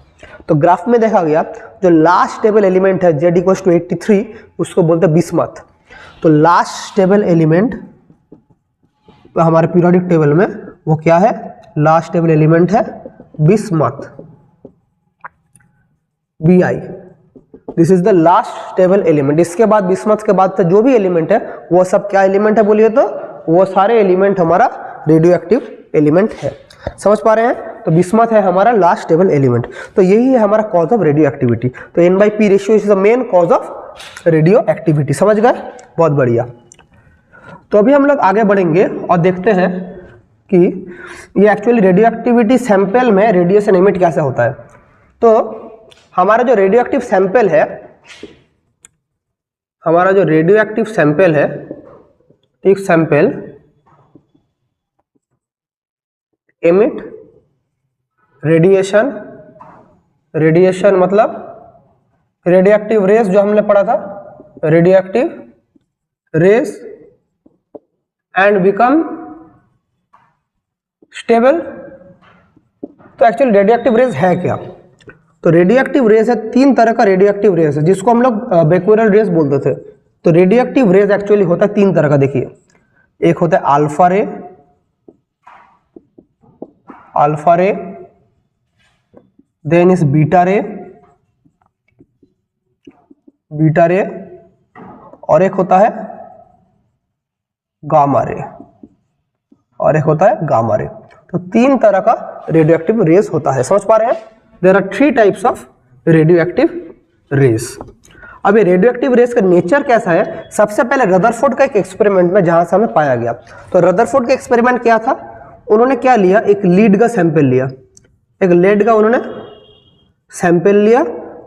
तो ग्राफ में देखा गया जो लास्ट स्टेबल एलिमेंट है Z इक्वल टू 83, उसको बोलते हैं बिस्मथ। तो लास्ट स्टेबल एलिमेंट हमारे पीरियोडिक टेबल में वो क्या है? लास्ट स्टेबल एलिमेंट है bismuth, Bi। This is the last stable element. इसके बाद बिस्मथ के बाद जो भी एलिमेंट है वो सब क्या एलिमेंट है बोलिए तो? वो सारे एलिमेंट हमारा रेडियो एक्टिव एलिमेंट है। समझ पा रहे हैं? तो बिस्मथ है हमारा लास्ट स्टेबल एलिमेंट। तो यही है हमारा कॉज ऑफ रेडियो एक्टिविटी। तो N/P ratio is the main cause of radio activity. समझ गए? बहुत बढ़िया। तो अभी हम लोग आगे बढ़ेंगे और देखते हैं कि ये एक्चुअली रेडियो एक्टिविटी सैंपल में रेडिएशन एमिट कैसे होता है। तो हमारा जो रेडियो एक्टिव सैंपल है, हमारा जो रेडियो एक्टिव सैंपल है, एक सैंपल एमिट रेडिएशन, रेडिएशन मतलब रेडियो एक्टिव रेस जो हमने पढ़ा था, radioactive rays and become stable. तो एक्चुअली रेडियो एक्टिव रेस है क्या? तो रेडियो एक्टिव रेस है, 3 तरह का रेडियो एक्टिव रेस है, जिसको हम लोग बेक्यूरल रेस बोलते थे। तो रेडियो एक्टिव रेस एक्चुअली होता है 3 तरह का। देखिए, एक होता है alpha ray, alpha ray, then is beta ray, beta ray, और एक होता है गामा रे, और एक होता है गामा रे। तो 3 तरह का रेडियो एक्टिव रेस होता है। समझ पा रहे हैं? There are 3 types of radio active rays. अब ये रेडियो एक्टिव रेस का नेचर कैसा है? सबसे पहले रदरफोर्ड का एक एक्सपेरिमेंट में जहां से हमें पाया गया। तो रदरफोर्ड का एक्सपेरिमेंट क्या था? उन्होंने क्या लिया? एक लीड का सैंपल लिया, एक लेड का उन्होंने सैंपल लिया,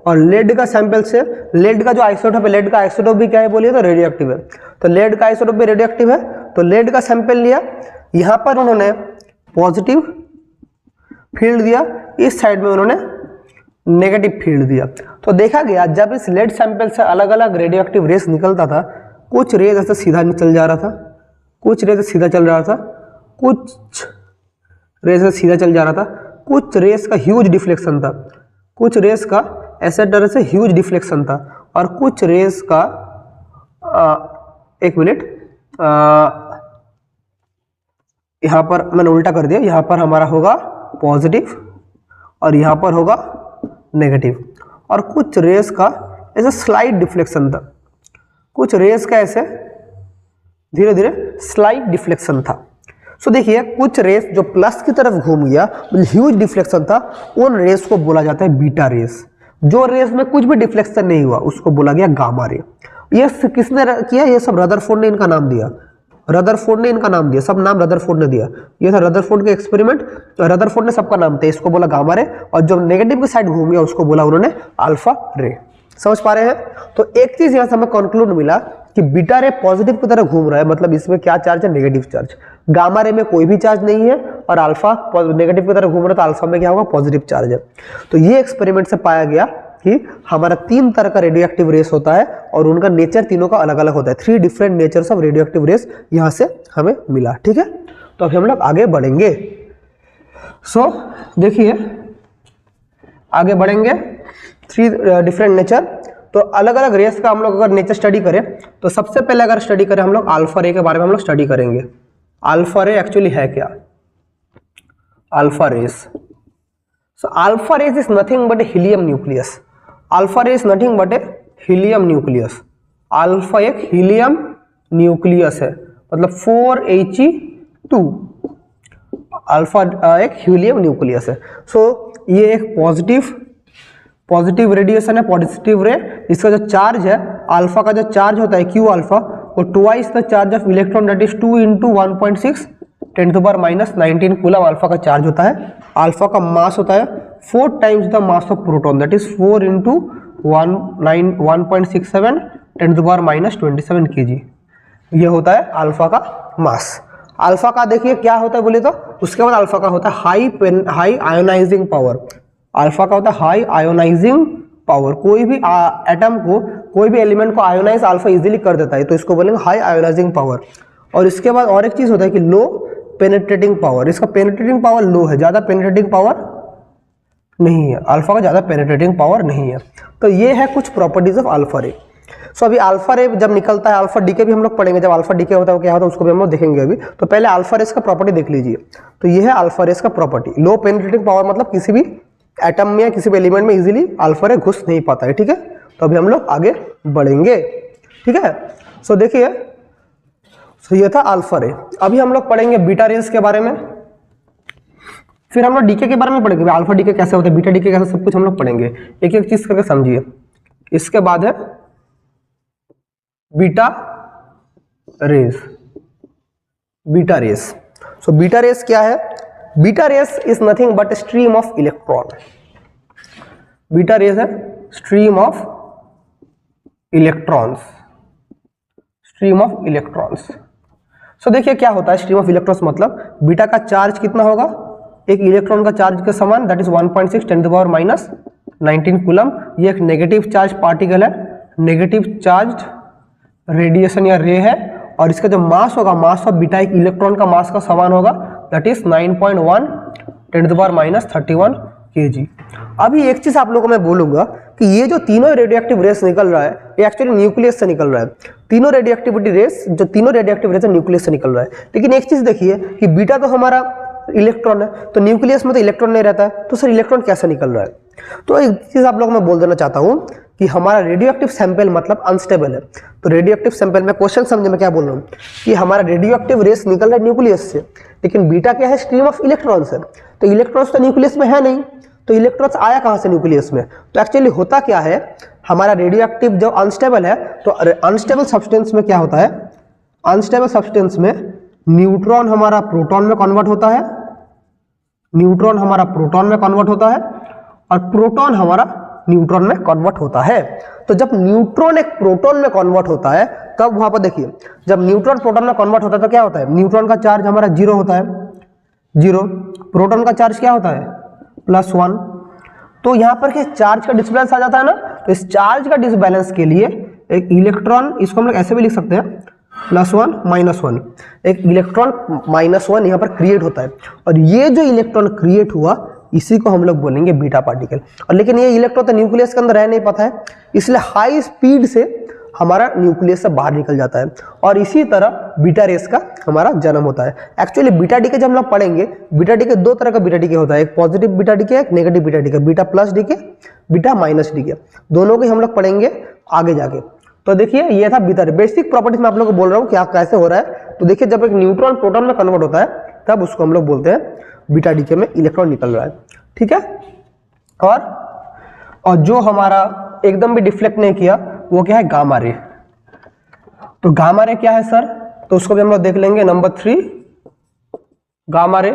और लेड का सैंपल से लेड का जो आइसोटोप है, लेड का आइसोटोप भी क्या है बोलिए तो? रेडियो एक्टिव है। तो लेड का आइसोटोप भी रेडियो एक्टिव है। तो लेड का सैंपल लिया, यहां पर उन्होंने पॉजिटिव फील्ड दिया, इस साइड में उन्होंने नेगेटिव फील्ड दिया। तो देखा गया जब इस लेड सैंपल से अलग अलग रेडियो एक्टिव रेस निकलता था, कुछ रेज ऐसे सीधा चल जा रहा था, कुछ रेज सीधा चल रहा था, कुछ रेस से सीधा चल जा रहा था, कुछ रेस का ह्यूज डिफ्लेक्शन था, कुछ रेस का ऐसे तरह से ह्यूज डिफ्लेक्शन था, और कुछ रेस का एक मिनट, यहां पर मैंने उल्टा कर दिया, यहां पर हमारा होगा पॉजिटिव और यहां पर होगा नेगेटिव, और कुछ रेस का ऐसे स्लाइट डिफ्लेक्शन था, कुछ रेस का ऐसे धीरे धीरे स्लाइट डिफ्लेक्शन था। सो देखिए, कुछ रेस जो प्लस की तरफ घूम गया, ह्यूज डिफ्लेक्शन था, उन रेस को बोला जाता है बीटा रेस। जो रेस में कुछ भी डिफ्लेक्शन नहीं हुआ उसको बोला गया गामा रे। ये किसने किया? ये सब रदरफोर्ड ने इनका नाम दिया, रदरफोर्ड ने इनका नाम दिया, सब नाम रदरफोर्ड ने दिया। ये था रदरफोर्ड का एक्सपेरिमेंट, रदरफोर्ड ने सबका नाम दिया, इसको बोला गामा रे, और जो नेगेटिव की साइड घूम गया उसको बोला उन्होंने अल्फा रे। समझ पा रहे हैं? तो एक चीज यहां से हमें कंक्लूड मिला कि बीटा रे पॉजिटिव की तरह घूम रहा है, मतलब इसमें क्या चार्ज है? Negative charge. गामा रे में कोई भी चार्ज नहीं है, और अल्फा नेगेटिव की तरह घूम रहा है, तो अल्फा में क्या होगा? पॉजिटिव चार्ज है। तो ये एक्सपेरिमेंट से पाया गया कि हमारा 3 तरह का रेडियो एक्टिव रेस होता है, और उनका नेचर तीनों का अलग अलग होता है। 3 different natures of radio active rays यहां से हमें मिला। ठीक है, तो अभी हम लोग आगे बढ़ेंगे। सो देखिए, आगे बढ़ेंगे, 3 डिफरेंट नेचर। तो अलग अलग रेस का हम लोग अगर नेचर स्टडी करें, तो सबसे पहले अगर स्टडी करें हम लोग अल्फा रे के बारे में हम लोग स्टडी करेंगे। अल्फा रे एक्चुअली है क्या? Alpha rays, so alpha rays is nothing but a helium nucleus. Alpha ray is nothing but a helium nucleus. Alpha एक हीलियम न्यूक्लियस है, मतलब 4He2। अल्फा एक हीलियम न्यूक्लियस है। सो ये एक पॉजिटिव रेडिएशन है, पॉजिटिव रे। इसका जो चार्ज है, अल्फा का जो चार्ज होता है क्यू अल्फा, वो twice the charge of electron, that is 2 × 1.6 10⁷19 coulomb alpha का चार्ज होता है। अल्फा का मास होता है 4 times the mass of proton, that is 4 × 1.67 10⁻27 kg। ये होता है अल्फा का मास। अल्फा का देखिए क्या होता है बोले तो, उसके बाद अल्फा का होता है हाई आयोनाइजिंग पावर। अल्फा का होता है हाई आयोनाइजिंग पावर। कोई भी एटम को, कोई भी एलिमेंट को आयोनाइज अल्फा इजीली कर देता है, तो इसको बोलेंगे हाई आयोनाइजिंग पावर। और इसके बाद और एक चीज होता है कि लो पेनिट्रेटिंग पावर। इसका पेनिट्रेटिंग पावर लो है, ज्यादा पेनिट्रेटिंग पावर नहीं है, अल्फा का ज्यादा पेनिट्रेटिंग पावर नहीं है। तो ये है कुछ प्रॉपर्टीज ऑफ अल्फा रे। सो अभी अल्फा रे जब निकलता है, अल्फा डीके भी हम लोग पढ़ेंगे, जब अल्फा डीके होता है वो क्या होता है उसको भी हम लोग देखेंगे अभी। तो पहले अल्फा रेस का प्रॉपर्टी देख लीजिए। तो ये है अल्फा रेस का प्रॉपर्टी, लो पेनिट्रेटिंग पावर, मतलब किसी भी एटम में या किसी भी एलिमेंट में इजीली अल्फा रे घुस नहीं पाता है, ठीक है। तो अभी हम लोग आगे बढ़ेंगे, ठीक है। सो देखिए, सो ये था अल्फा रे। अभी हम लोग पढ़ेंगे बीटा रेस के बारे में, फिर हम लोग डीके के बारे में पढ़ेंगे, अल्फा डीके कैसे होता है, बीटा डीके कैसे, सब कुछ हम लोग पढ़ेंगे, एक एक चीज करके समझिए। इसके बाद है beta rays. Beta rays, so beta rays क्या है? Beta rays is nothing but stream of electron. Beta rays है stream of electrons, stream of electrons. So देखिए क्या होता है स्ट्रीम ऑफ इलेक्ट्रॉन्स, मतलब बीटा का चार्ज कितना होगा, एक इलेक्ट्रॉन का चार्ज के समान, दैट इज 1.6 10⁻19 कूलम। ये एक नेगेटिव चार्ज पार्टिकल है, नेगेटिव चार्ज रेडिएशन या रे है। और इसका जो मास होगा, मास ऑफ बीटा एक इलेक्ट्रॉन का मास का समान होगा, दैट इज 9.1 10⁻31 kg। अभी एक चीज आप लोगों को मैं बोलूंगा कि ये जो तीनों रेडियोएक्टिव रेस निकल रहा है, ये एक्चुअली न्यूक्लियस से निकल रहा है। तीनों रेडियोएक्टिविटी रेस, जो तीनों रेडियोएक्टिव रेस है, न्यूक्लियस से निकल रहा है। लेकिन एक चीज देखिए कि बीटा तो हमारा इलेक्ट्रॉन है, तो न्यूक्लियस में तो इलेक्ट्रॉन नहीं रहता है, तो सर इलेक्ट्रॉन कैसे निकल रहा है? तो एक चीज आप लोगों को मैं बोल देना चाहता हूं कि हमारा रेडियोएक्टिव सैंपल मतलब अनस्टेबल है। तो रेडियोएक्टिव सैंपल में क्वेश्चन समझे मैं क्या बोल रहा हूँ कि हमारा रेडियोएक्टिव रेस निकल रहा है न्यूक्लियस से, लेकिन बीटा क्या है, स्ट्रीम ऑफ इलेक्ट्रॉन्स है। तो इलेक्ट्रॉन्स तो न्यूक्लियस में है नहीं, तो इलेक्ट्रॉन्स आया कहां से न्यूक्लियस में? तो एक्चुअली होता क्या है, हमारा रेडियोएक्टिव जो अनस्टेबल है, तो अनस्टेबल सब्सटेंस में क्या होता है, अनस्टेबल सब्सटेंस में न्यूट्रॉन हमारा प्रोटॉन में कन्वर्ट होता है, न्यूट्रॉन हमारा प्रोटॉन में कन्वर्ट होता है, और प्रोटॉन हमारा न्यूट्रॉन में कन्वर्ट होता है। तो जब न्यूट्रॉन एक प्रोटॉन में कन्वर्ट होता है, तब वहां पर देखिए, जब न्यूट्रॉन प्रोटॉन में कन्वर्ट होता है तो क्या होता है, न्यूट्रॉन का चार्ज हमारा 0 होता है, 0। प्रोटॉन का चार्ज क्या होता है, +1। तो यहां पर क्या चार्ज का डिसबैलेंस आ जाता है ना। तो इस चार्ज का डिसबैलेंस के लिए एक इलेक्ट्रॉन, इसको हम लोग ऐसे भी लिख सकते हैं, +1 -1, एक इलेक्ट्रॉन -1 यहाँ पर क्रिएट होता है। और ये जो इलेक्ट्रॉन क्रिएट हुआ, इसी को हम लोग बोलेंगे बीटा पार्टिकल। और लेकिन ये इलेक्ट्रॉन तो न्यूक्लियस के अंदर रह नहीं पाता है, इसलिए हाई स्पीड से हमारा न्यूक्लियस से बाहर निकल जाता है, और इसी तरह बीटा रेस का हमारा जन्म होता है। एक्चुअली बीटा डीके जब हम लोग पढ़ेंगे, बीटा डीके दो तरह का बीटा डीके होता है, एक पॉजिटिव बीटा डीके, एक negative beta decay, beta plus decay, beta minus decay, दोनों को हम लोग पढ़ेंगे आगे जाके। तो देखिए ये था बीटा, बेसिक प्रॉपर्टीज मैं आप लोगों को बोल रहा हूँ क्या कैसे हो रहा है। तो देखिए जब एक न्यूट्रॉन प्रोटॉन में कन्वर्ट होता है, तब उसको हम लोग बोलते हैं बीटा डीके में इलेक्ट्रॉन निकल रहा है, ठीक है। और जो हमारा एकदम भी डिफ्लेक्ट नहीं किया, वो क्या है, गामा रे। तो गामा रे क्या है सर, तो उसको भी हम लोग देख लेंगे। Number 3 gamma ray.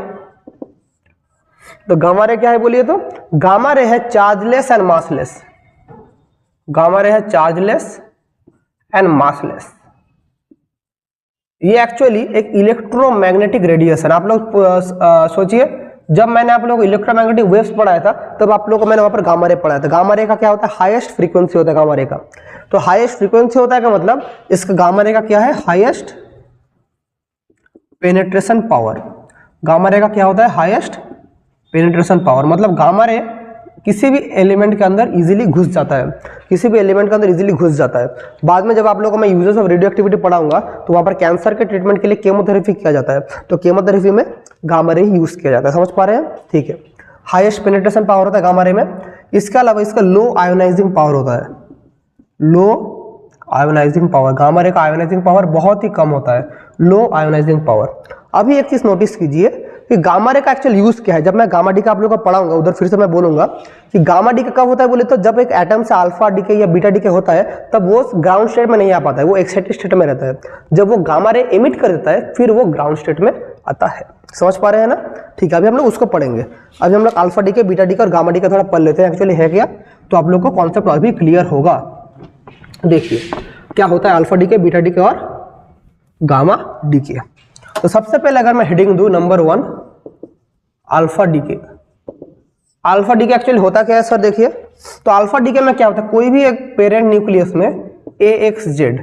तो गामा रे क्या है बोलिए तो, गामा रे है chargeless and massless. Gamma ray है चार्जलेस एंड मासलेस। ये एक्चुअली एक इलेक्ट्रोमैग्नेटिक रेडिएशन। आप लोग सोचिए, जब मैंने आप लोगों को इलेक्ट्रोमैग्नेटिक वेव्स पढ़ाया था, तब आप लोगों को मैंने वहां पर गामा रे पढ़ाया था। गामा रे का क्या होता है, हाईएस्ट फ्रीक्वेंसी होता है गामा रे का। तो हाईएस्ट फ्रीक्वेंसी होता है का मतलब इसका गामा रे का क्या है, highest penetration power. Gamma ray का क्या होता है, हाईएस्ट पेनिट्रेशन पावर। मतलब गामा रे किसी भी एलिमेंट के अंदर इजीली घुस जाता है, किसी भी एलिमेंट के अंदर इजीली घुस जाता है। बाद में जब आप लोगों को मैं यूजेस ऑफ रेडियो एक्टिविटी पढ़ाऊंगा तो वहाँ पर कैंसर के ट्रीटमेंट के लिए केमोथेरेपी किया जाता है, तो केमोथेरेपी में गामा रे यूज किया जाता है। समझ पा रहे हैं? ठीक है। हाईएस्ट पेनिट्रेशन पावर होता है गामा रे में। इसके अलावा इसका लो आयोनाइजिंग पावर होता है, लो आयोनाइजिंग पावर। गामा रे का आयोनाइजिंग पावर बहुत ही कम होता है, लो आयोनाइजिंग पावर। अभी एक चीज नोटिस कीजिए कि गामा रे का एक्चुअल यूज क्या है। जब मैं गामा डी का आप लोगों को पढ़ाऊंगा उधर फिर से मैं बोलूंगा कि गामा डी का कब होता है बोले तो जब एक एटम से अल्फा डीके या बीटा डीके होता है तब वो ग्राउंड स्टेट में नहीं आ पाता है, वो एक्साइटेड स्टेट में रहता है। जब वो गामा रे एमिट कर देता है फिर वो ग्राउंड स्टेट में आता है। समझ पा रहे हैं ना? ठीक है, अभी हम लोग उसको पढ़ेंगे। अभी हम लोग अल्फा डीके, बीटा डीके और गामा डी का थोड़ा पढ़ लेते हैं एक्चुअली है क्या, तो आप लोग को कॉन्सेप्ट अभी क्लियर होगा। देखिए क्या होता है अल्फा डीके, बीटा डीके और गामा डीके। तो सबसे पहले अगर मैं हेडिंग दूं number 1 alpha decay. Alpha decay actually होता क्या है सर? देखिए तो अल्फा डीके में क्या होता है, कोई भी एक पेरेंट न्यूक्लियस में AXZ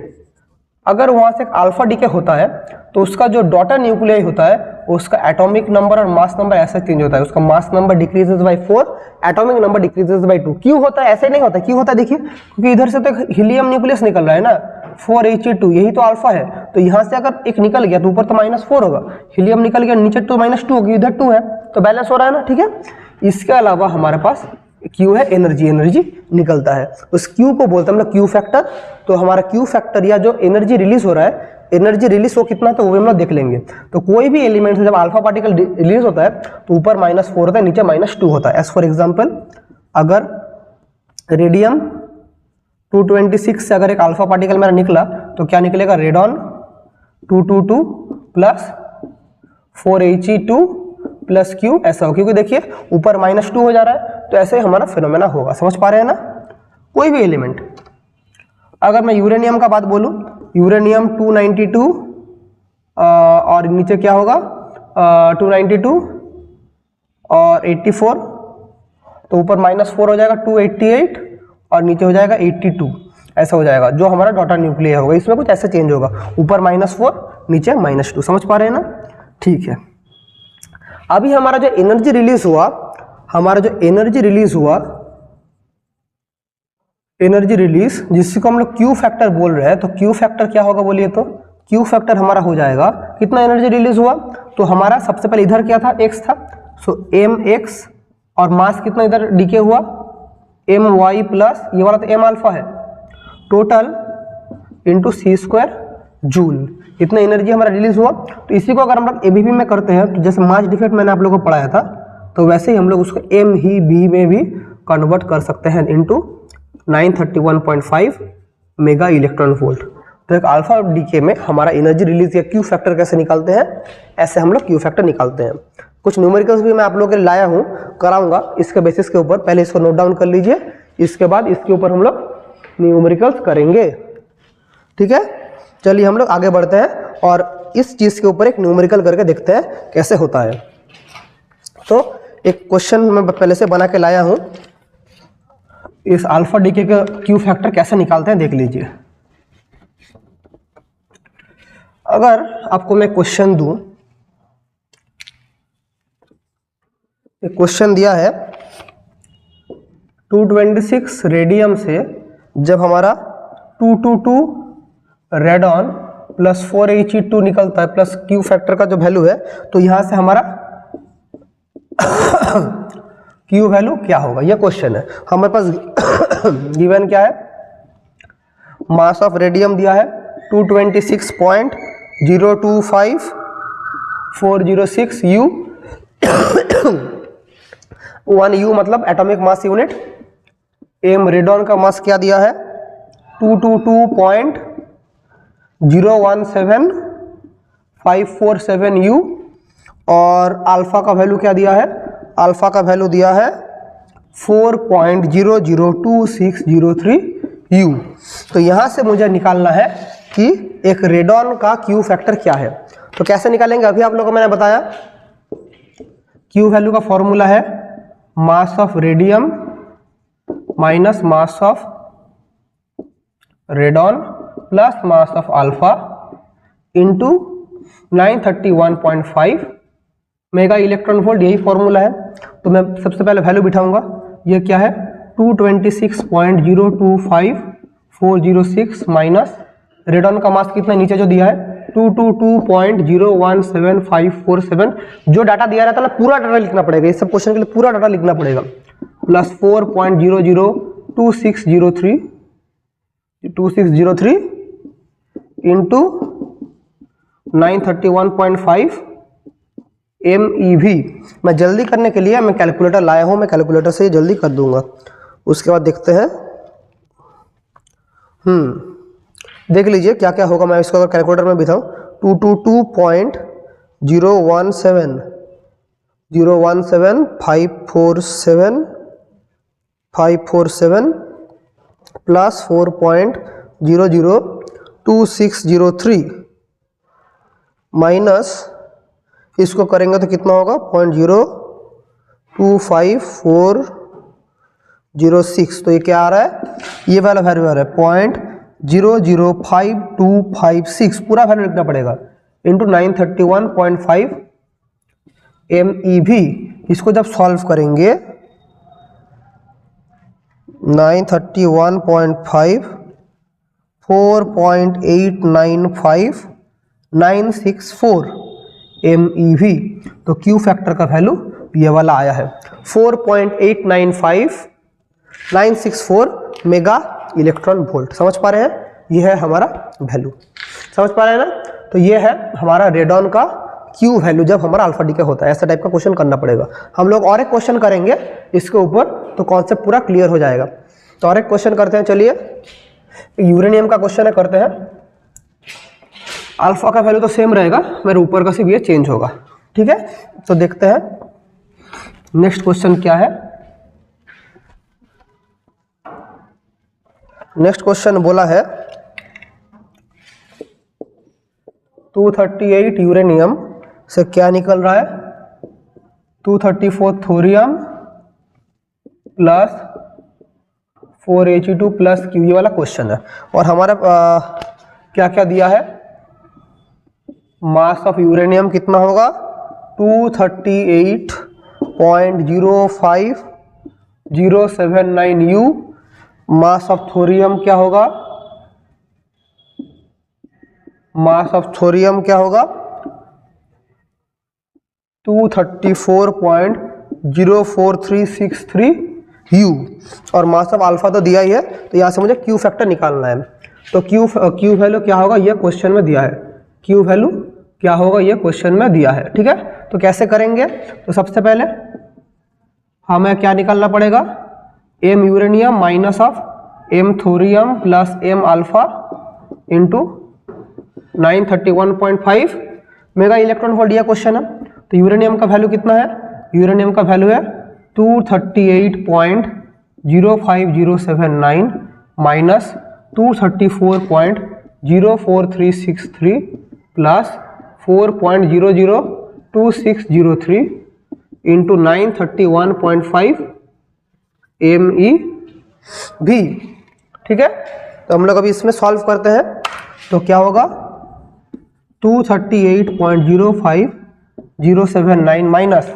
अगर वहां से एक अल्फा डीके होता है तो उसका जो डॉटर न्यूक्लियाई होता है उसका एटॉमिक नंबर और मास नंबर ऐसा चेंज होता है। उसका mass number decreases by 4, atomic number decreases by 2। क्यों होता है? ऐसे नहीं होता। क्यों होता है देखिए, क्योंकि इधर से तो हीलियम न्यूक्लियस निकल रहा है ना, 4He2, यही तो अल्फा है। तो यहाँ से अगर एक निकल गया तो ऊपर तो -4 होगा, हीलियम निकल गया नीचे तो -2 होगी, इधर 2 है तो बैलेंस हो रहा है ना। ठीक है, इसके अलावा हमारे पास Q है, एनर्जी निकलता है। उस Q को बोलते हैं हम लोग Q फैक्टर। तो हमारा Q फैक्टर या जो एनर्जी रिलीज हो रहा है, एनर्जी रिलीज वो कितना तो वो हम लोग देख लेंगे। तो कोई भी एलिमेंट से जब अल्फा पार्टिकल रिलीज होता है तो ऊपर -4 होता है, नीचे -2 होता है। एज फॉर एग्जांपल अगर रेडियम 226 से अगर एक अल्फा पार्टिकल मेरा निकला तो क्या निकलेगा, radon 222 plus 4He2 plus Q, ऐसा हो। क्योंकि देखिए ऊपर -2 हो जा रहा है तो ऐसे ही हमारा फिनोमेना होगा। समझ पा रहे हैं ना? कोई भी एलिमेंट। अगर मैं यूरेनियम का बात बोलूं, यूरेनियम 292 और नीचे क्या होगा 292 और 84, तो ऊपर -4 हो जाएगा 288 और नीचे हो जाएगा 82, ऐसा हो जाएगा जो हमारा डॉटर न्यूक्लियर होगा। इसमें कुछ ऐसे चेंज होगा, ऊपर -4 नीचे -2। समझ पा रहे हैं ना? ठीक है। अभी हमारा जो एनर्जी रिलीज हुआ, एनर्जी रिलीज जिसको हम लोग Q फैक्टर बोल रहे हैं, तो Q फैक्टर क्या होगा बोलिए तो Q फैक्टर हमारा हो जाएगा कितना एनर्जी रिलीज हुआ। तो हमारा सबसे पहले इधर क्या था, x था, सो mx और मास कितना इधर डीके हुआ my प्लस ये वाला तो m अल्फा है, टोटल इंटू c² जूल, इतना एनर्जी हमारा रिलीज हुआ। तो इसी को अगर हम लोग एबीपी में करते हैं तो जैसे मास डिफेक्ट मैंने आप लोगों को पढ़ाया था तो वैसे ही हम लोग उसको MeV में भी कन्वर्ट कर सकते हैं इंटू 931.5 मेगा इलेक्ट्रॉन वोल्ट। तो एक अल्फा डीके में हमारा एनर्जी रिलीज या Q फैक्टर कैसे निकालते हैं, ऐसे हम लोग Q फैक्टर निकालते हैं। कुछ न्यूमेरिकल्स भी मैं आप लोगों के लिए लाया हूँ, कराऊंगा इसके बेसिस के ऊपर। पहले इसको नोट डाउन कर लीजिए, इसके बाद इसके ऊपर हम लोग न्यूमेरिकल्स करेंगे। ठीक है, चलिए हम लोग आगे बढ़ते हैं और इस चीज के ऊपर एक न्यूमेरिकल करके देखते हैं कैसे होता है। तो एक क्वेश्चन मैं पहले से बना के लाया हूं, इस अल्फा डीके का Q फैक्टर कैसे निकालते हैं देख लीजिए। अगर आपको मैं क्वेश्चन दूं, एक क्वेश्चन दिया है 226 रेडियम से जब हमारा 222 रेडॉन प्लस 4He2 निकलता है प्लस Q फैक्टर का जो वैल्यू है, तो यहां से हमारा Q वैल्यू क्या होगा, यह क्वेश्चन है हमारे पास। गिवन क्या है, मास ऑफ रेडियम दिया है 226.025406 U 1 U मतलब atomic mass unit. m radon का मास क्या दिया है 222.017547 U और अल्फा का वैल्यू क्या दिया है, अल्फा का वैल्यू दिया है 4.002603 U। तो यहां से मुझे निकालना है कि एक रेडॉन का Q फैक्टर क्या है। तो कैसे निकालेंगे, अभी आप लोगों को मैंने बताया Q वैल्यू का फॉर्मूला है mass of radium minus mass of radon plus mass of alpha into 931.5 mega electron volt, यही फॉर्मूला है। तो मैं सबसे पहले वैल्यू बिठाऊंगा ये क्या है 226.025406 माइनस रेडॉन का मास कितना नीचे जो दिया है 222.017547, जो डाटा दिया रहता है ना पूरा डाटा लिखना पड़ेगा, इस सब क्वेश्चन के लिए पूरा डाटा लिखना पड़ेगा, प्लस 4.002603 इंटू 931.5 MeV। मैं जल्दी करने के लिए मैं कैलकुलेटर लाया हूं, मैं कैलकुलेटर से जल्दी कर दूंगा। उसके बाद देखते हैं, देख लीजिए क्या क्या होगा। मैं इसको अगर कैलकुलेटर में बिठाऊं 222.017547 प्लस 4.002603 माइनस इसको करेंगे तो कितना होगा 0.025406। तो ये क्या आ रहा है, ये वाला वैल्यू आ रहा है 0.005256, पूरा वैल्यू लिखना पड़ेगा, इंटू 931.5 MeV। इसको जब सॉल्व करेंगे 931.5 4.895964 MeV। तो क्यू फैक्टर का वैल्यू ये वाला आया है 4.895964 मेगा इलेक्ट्रॉन वोल्ट। समझ पा रहे हैं, ये है हमारा वैल्यू, समझ पा रहे हैं ना। तो ये है हमारा रेडॉन का क्यू वैल्यू जब हमारा अल्फा डी का होता है। ऐसा टाइप का क्वेश्चन करना पड़ेगा। हम लोग और एक क्वेश्चन करेंगे इसके ऊपर, तो कॉन्सेप्ट पूरा क्लियर हो जाएगा। तो और एक क्वेश्चन करते हैं, चलिए यूरेनियम का क्वेश्चन है, करते हैं। अल्फा का वैल्यू तो सेम रहेगा, मेरे ऊपर का सिर्फ ये चेंज होगा, ठीक है। तो देखते हैं नेक्स्ट क्वेश्चन क्या है। नेक्स्ट क्वेश्चन बोला है 238 यूरेनियम से क्या निकल रहा है 234 thorium plus 4He2 plus Q, ये वाला क्वेश्चन है। और हमारा क्या क्या दिया है, मास ऑफ यूरेनियम कितना होगा 238.05079 U। मास ऑफ थोरियम क्या होगा, मास ऑफ थोरियम क्या होगा 234.04363 U। और मास ऑफ अल्फा तो दिया ही है, तो यहाँ से मुझे क्यू फैक्टर निकालना है। तो क्यू वैल्यू क्या होगा, ये क्वेश्चन में दिया है, क्यू वैल्यू क्या होगा ये क्वेश्चन में दिया है, ठीक है। तो कैसे करेंगे, तो सबसे पहले हमें क्या निकालना पड़ेगा, m uranium minus of m thorium plus m alpha into 931.5 mega electron volt, यह क्वेश्चन है। तो यूरेनियम का वैल्यू कितना है, यूरेनियम का वैल्यू है 238.05079 माइनस 234.04363 प्लस 4.002603 इंटू 931.5 MeV, ठीक है। तो हम लोग अभी इसमें सॉल्व करते हैं। तो क्या होगा 238.05079 माइनस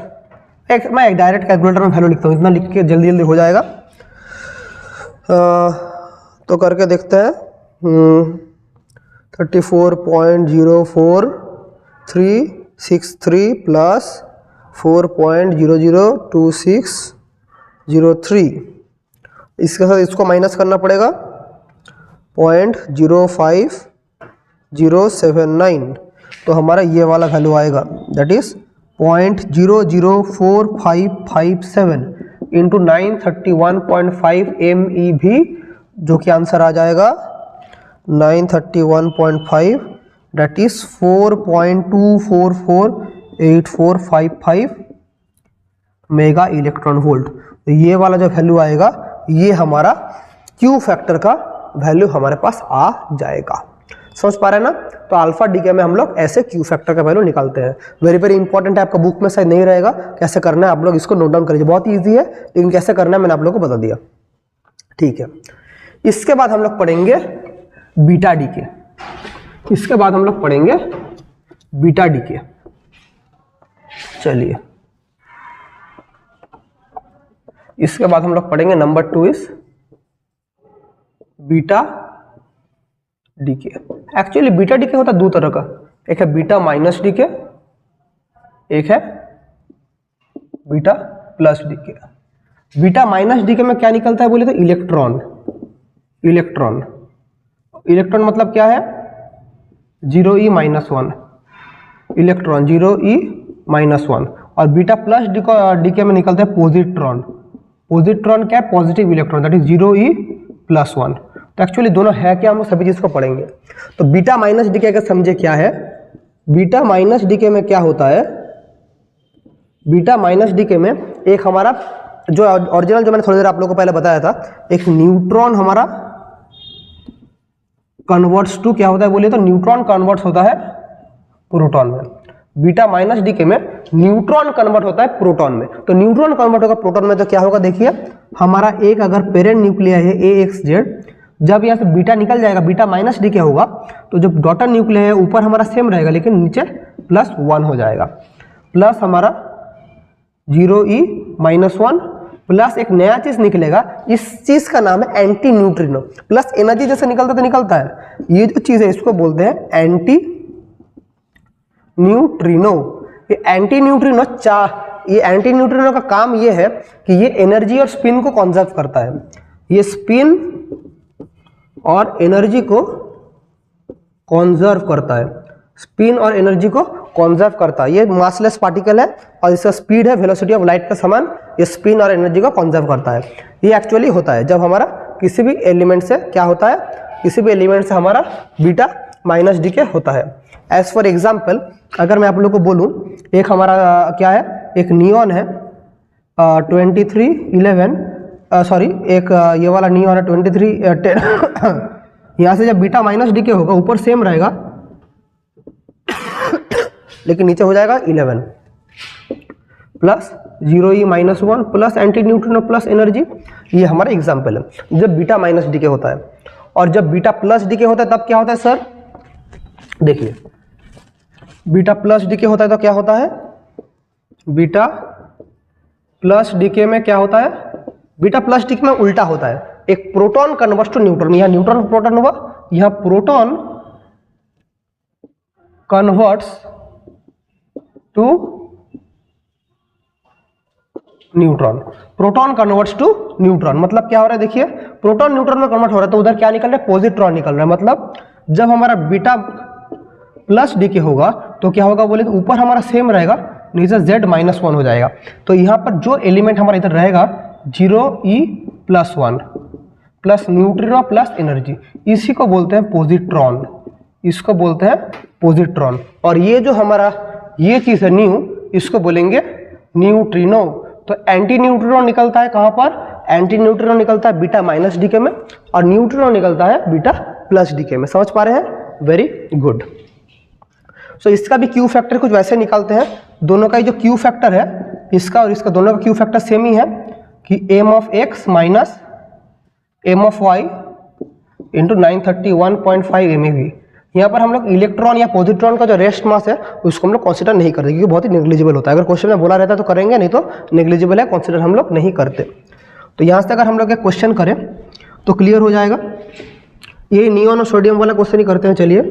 मैं एक डायरेक्ट कैलकुलेटर में वैल्यू लिखता हूँ, इतना लिख के जल्दी जल्दी हो जाएगा। तो करके देखते हैं 34.04363 प्लस 4.002603, इसके साथ इसको माइनस करना पड़ेगा 0.05079। तो हमारा ये वाला वैल्यू आएगा, दैट इज 0.004557 इंटू 931.5 MeV, जो कि आंसर आ जाएगा 931.5, that is 4.2448455 mega electron volt. तो ये वाला जो वैल्यू आएगा ये हमारा क्यू फैक्टर का वैल्यू हमारे पास आ जाएगा। समझ पा रहे हैं ना। तो अल्फा डीके में हम लोग ऐसे क्यू फैक्टर का वैल्यू निकालते हैं। वेरी वेरी इंपॉर्टेंट है, आपका बुक में शायद नहीं रहेगा, कैसे करना है आप लोग इसको नोट डाउन करिए, बहुत ईजी है, लेकिन कैसे करना है मैंने आप लोग को बता दिया, ठीक है। इसके बाद हम लोग पढ़ेंगे बीटा डीके, इसके बाद हम लोग पढ़ेंगे बीटा डीके। चलिए इसके बाद हम लोग पढ़ेंगे number 2 is beta decay. Actually beta decay होता है दो तरह का, एक है बीटा माइनस डीके, एक है beta plus decay. Beta minus decay में क्या निकलता है बोले तो इलेक्ट्रॉन। इलेक्ट्रॉन इलेक्ट्रॉन मतलब क्या है 0e-1 इलेक्ट्रॉन 0e-1। और बीटा प्लस डीके में निकलता है पॉजिट्रॉन। पॉजिट्रॉन क्या है positive electron, that is 0e+1। तो एक्चुअली दोनों है क्या, हम लोग सभी चीज को पढ़ेंगे। तो बीटा माइनस डीके अगर समझे क्या है, बीटा माइनस डीके में क्या होता है, बीटा माइनस डीके में एक हमारा जो ओरिजिनल जो मैंने थोड़ी देर आप लोगों को पहले बताया था, एक न्यूट्रॉन हमारा कन्वर्ट्स टू क्या होता है बोलिए तो न्यूट्रॉन कन्वर्ट्स होता है प्रोटॉन में। बीटा माइनस डीके में न्यूट्रॉन कन्वर्ट होता है प्रोटॉन में। तो न्यूट्रॉन कन्वर्ट होगा प्रोटॉन में तो क्या होगा देखिए, हमारा एक अगर पेरेंट न्यूक्लियाई है AXZ, जब यहाँ से बीटा निकल जाएगा, बीटा माइनस डीके होगा, तो जब डॉटर न्यूक्लियाई है ऊपर हमारा सेम रहेगा लेकिन नीचे +1 हो जाएगा। प्लस हमारा 0e-1 प्लस एक नया चीज निकलेगा, इस चीज का नाम है एंटी न्यूट्रिनो। प्लस एनर्जी जैसे निकलता तो निकलता है, ये जो चीज है इसको बोलते हैं एंटी न्यूट्रिनो। ये एंटी न्यूट्रिनो ये एंटी न्यूट्रिनो का काम ये है कि ये एनर्जी और स्पिन को कंजर्व करता है। ये स्पिन और एनर्जी को कंजर्व करता है, स्पिन और एनर्जी को कंजर्व करता है। ये मासलेस पार्टिकल है और इसका स्पीड है वेलोसिटी ऑफ लाइट का समान, ये स्पिन और एनर्जी को कंजर्व करता है। ये एक्चुअली होता है जब हमारा किसी भी एलिमेंट से क्या होता है, किसी भी एलिमेंट से हमारा बीटा माइनस डीके होता है। एज फॉर एग्जाम्पल अगर मैं आप लोग को बोलूँ, एक हमारा क्या है, एक नियॉन है 2311 सॉरी एक ये वाला नियॉन है 2310 यहाँ से जब बीटा माइनस डीके होगा ऊपर सेम रहेगा लेकिन नीचे हो जाएगा 11 plus 0e-1 plus anti neutrino plus energy. ये हमारा एग्जाम्पल है जब बीटा माइनस डीके होता है। और जब बीटा प्लस डीके होता है तब क्या होता है सर, देखिए बीटा प्लस डीके होता है तो क्या होता है, बीटा प्लस डीके में क्या होता है, बीटा प्लस डीके में उल्टा होता है, एक प्रोटॉन कन्वर्ट्स टू न्यूट्रॉन। यहाँ न्यूट्रॉन प्रोटॉन हुआ, यहाँ proton converts to neutron. Proton converts to neutron मतलब क्या हो रहा है, देखिए प्रोटॉन न्यूट्रॉन में कन्वर्ट हो रहा है तो उधर क्या निकल रहा है, पॉजिट्रॉन निकल रहा है। मतलब जब हमारा बीटा प्लस डीके होगा तो क्या होगा बोले तो ऊपर हमारा सेम रहेगा, नीचे Z-1 हो जाएगा। तो यहाँ पर जो एलिमेंट हमारा इधर रहेगा 0e+1 plus neutrino plus energy, इसी को बोलते हैं पॉजिट्रॉन, इसको बोलते हैं पॉजिट्रॉन। और ये जो हमारा ये चीज है न्यू, इसको बोलेंगे न्यूट्रिनो। तो एंटी न्यूट्रिनो निकलता है कहां पर, एंटी न्यूट्रिनो निकलता है बीटा माइनस डीके में और न्यूट्रिनो निकलता है बीटा प्लस डीके में। समझ पा रहे हैं, वेरी गुड। सो इसका भी क्यू फैक्टर कुछ वैसे निकालते हैं, दोनों का ही जो क्यू फैक्टर है इसका और इसका दोनों का क्यू फैक्टर सेम ही है कि m(x) minus m(y) into 931.5 MeV। यहाँ पर हम लोग इलेक्ट्रॉन या पॉजिट्रॉन का जो रेस्ट मास है उसको हम लोग कंसीडर नहीं करते क्योंकि बहुत ही नेग्लिजिबल होता है। अगर क्वेश्चन में बोला रहता है तो करेंगे, नहीं तो नेग्लिजिबल है, कंसीडर हम लोग नहीं करते। तो यहाँ से अगर हम लोग एक क्वेश्चन करें तो क्लियर हो जाएगा। ये नियॉन और सोडियम वाला क्वेश्चन ही करते हैं, चलिए।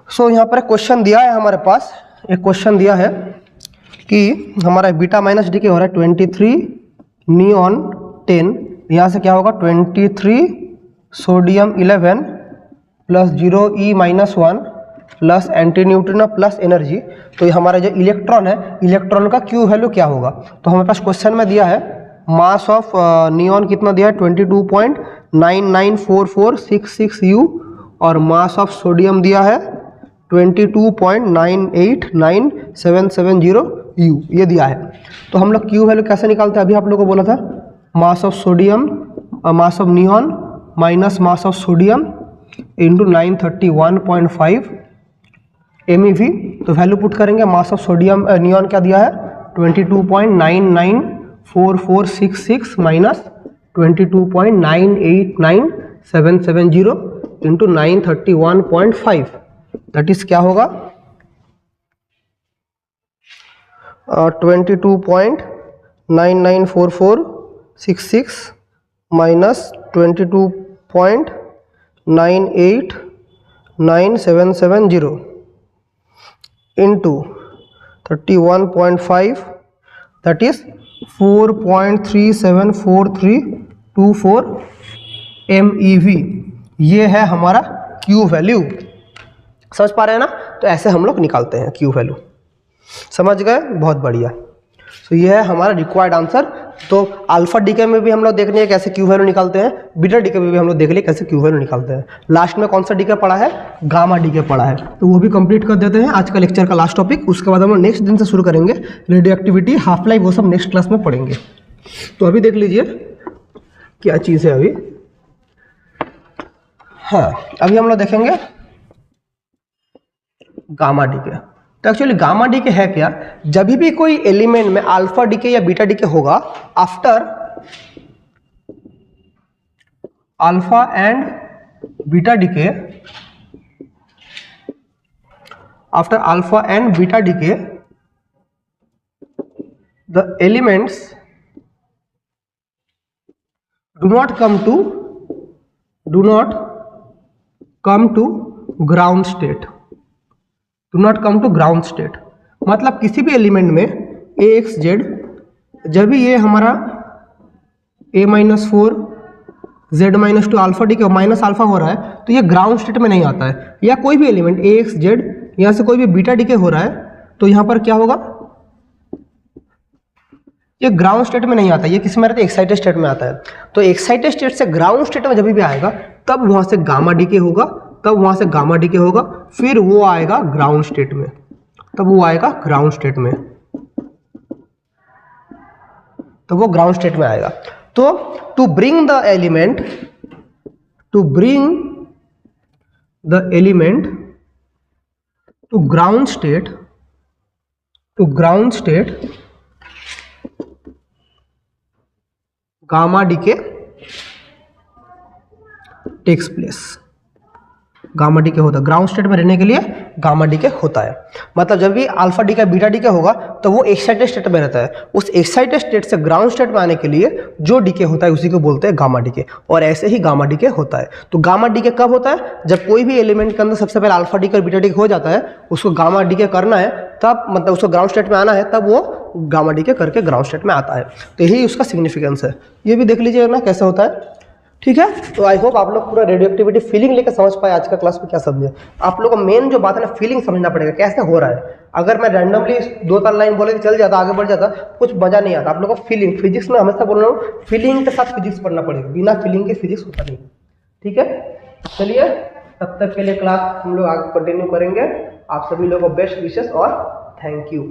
सो यहाँ पर एक क्वेश्चन दिया है हमारे पास, एक क्वेश्चन दिया है कि हमारा बीटा माइनस डीके हो रहा है 23 नियॉन 10, यहाँ से क्या होगा 23 sodium 11 plus 0e-1 plus anti neutrino plus energy. तो ये हमारा जो इलेक्ट्रॉन है, इलेक्ट्रॉन का क्यू वैल्यू क्या होगा। तो हमारे पास क्वेश्चन में दिया है मास ऑफ नियॉन कितना दिया है 22.994466 U और मास ऑफ सोडियम दिया है 22.989770 U, ये दिया है। तो हम लोग क्यू वैल्यू कैसे निकालते हैं, अभी आप लोगों को बोला था mass of sodium mass of neon minus mass of sodium into 931.5 MeV। तो वैल्यू पुट करेंगे, मास ऑफ सोडियम नियॉन क्या दिया है 22.994466 माइनस 22.989770 इंटू 931.5, दैट इज क्या होगा 22.989770 994466 minus 22.989770 into 31.5 that is 4.374324 MeV। ये है हमारा Q वैल्यू। समझ पा रहे हैं ना? तो ऐसे हम लोग निकालते हैं Q वैल्यू। समझ गए? बहुत बढ़िया। तो ये है हमारा रिक्वायर्ड आंसर। तो अल्फा डीके में भी हम लोग देख लिए कैसे क्यू वैल्यू निकालते हैं, बीटा डीके में भी हम लोग देख लिए कैसे क्यू वैल्यू निकालते हैं। लास्ट में कौन सा डीके पढ़ा है? गामा डीके पढ़ा है। तो वो भी कंप्लीट कर देते हैं आज का लेक्चर का लास्ट टॉपिक। उसके बाद हम लोग नेक्स्ट दिन से शुरू करेंगे रेडियो एक्टिविटी, हाफ लाइफ, वो सब नेक्स्ट क्लास में पढ़ेंगे। तो अभी देख लीजिए क्या चीज़ है अभी। हाँ, अभी हम लोग देखेंगे गामा डीके। तो एक्चुअली गामा डीके है क्या? जब भी कोई एलिमेंट में अल्फा डीके या बीटा डीके होगा after alpha and beta decay, after alpha and beta decay the elements do not come to ground state, do not come to ground state। मतलब किसी भी एलिमेंट में AXZ, जब भी ये हमारा A-4 Z-2 अल्फा डी के माइनस अल्फा हो रहा है तो ये ग्राउंड स्टेट में नहीं आता है। या कोई भी एलिमेंट AXZ यहाँ से कोई भी बीटा डी के हो रहा है तो यहाँ पर क्या होगा? ये ग्राउंड स्टेट में नहीं आता, ये किस में रहता है? एक्साइटेड स्टेट में आता है। तो एक्साइटेड स्टेट से ग्राउंड स्टेट में जब भी आएगा तब वहां से गामा डीके होगा, तब वहां से गामा डीके होगा, फिर वो आएगा ग्राउंड स्टेट में, तब वो आएगा ग्राउंड स्टेट में, तो वो ग्राउंड स्टेट में आएगा। तो to bring the element to ground state gamma decay takes place. Gamma decay होता है, ग्राउंड स्टेट में रहने के लिए गामा डीके होता है। मतलब जब भी अल्फा डीके बीटा डीके होगा तो वो एक्साइटेड स्टेट में रहता है। उस एक्साइटेड स्टेट से ग्राउंड स्टेट में आने के लिए जो डीके होता है उसी को बोलते हैं गामा डीके। और ऐसे ही गामा डीके होता है। तो गामा डीके कब होता है? जब कोई भी एलिमेंट के अंदर सबसे पहले अल्फा डीके और बीटा डीके हो जाता है, उसको गामा डीके करना है, तब मतलब उसको ग्राउंड स्टेट में आना है, तब वो गामा डीके करके ग्राउंड स्टेट में आता है। तो यही उसका सिग्निफिकेंस है। ये भी देख लीजिए ना कैसे होता है। ठीक है, तो आई होप आप लोग पूरा रेडियो एक्टिविटी फीलिंग लेकर समझ पाए। आज का क्लास में क्या समझे आप लोग को मेन जो बात है ना, फीलिंग समझना पड़ेगा कैसे हो रहा है। अगर मैं रैंडमली 2-3 लाइन बोले चल जाता, आगे बढ़ जाता, कुछ मजा नहीं आता। आप लोग को फीलिंग, फिजिक्स में हमेशा बोल रहा हूँ, फीलिंग के साथ फिजिक्स पढ़ना पड़ेगा, बिना फीलिंग के फिजिक्स होता नहीं। ठीक है, चलिए तब तक के लिए क्लास हम लोग आगे कंटिन्यू करेंगे। आप सभी लोगों को बेस्ट विशेस और थैंक यू।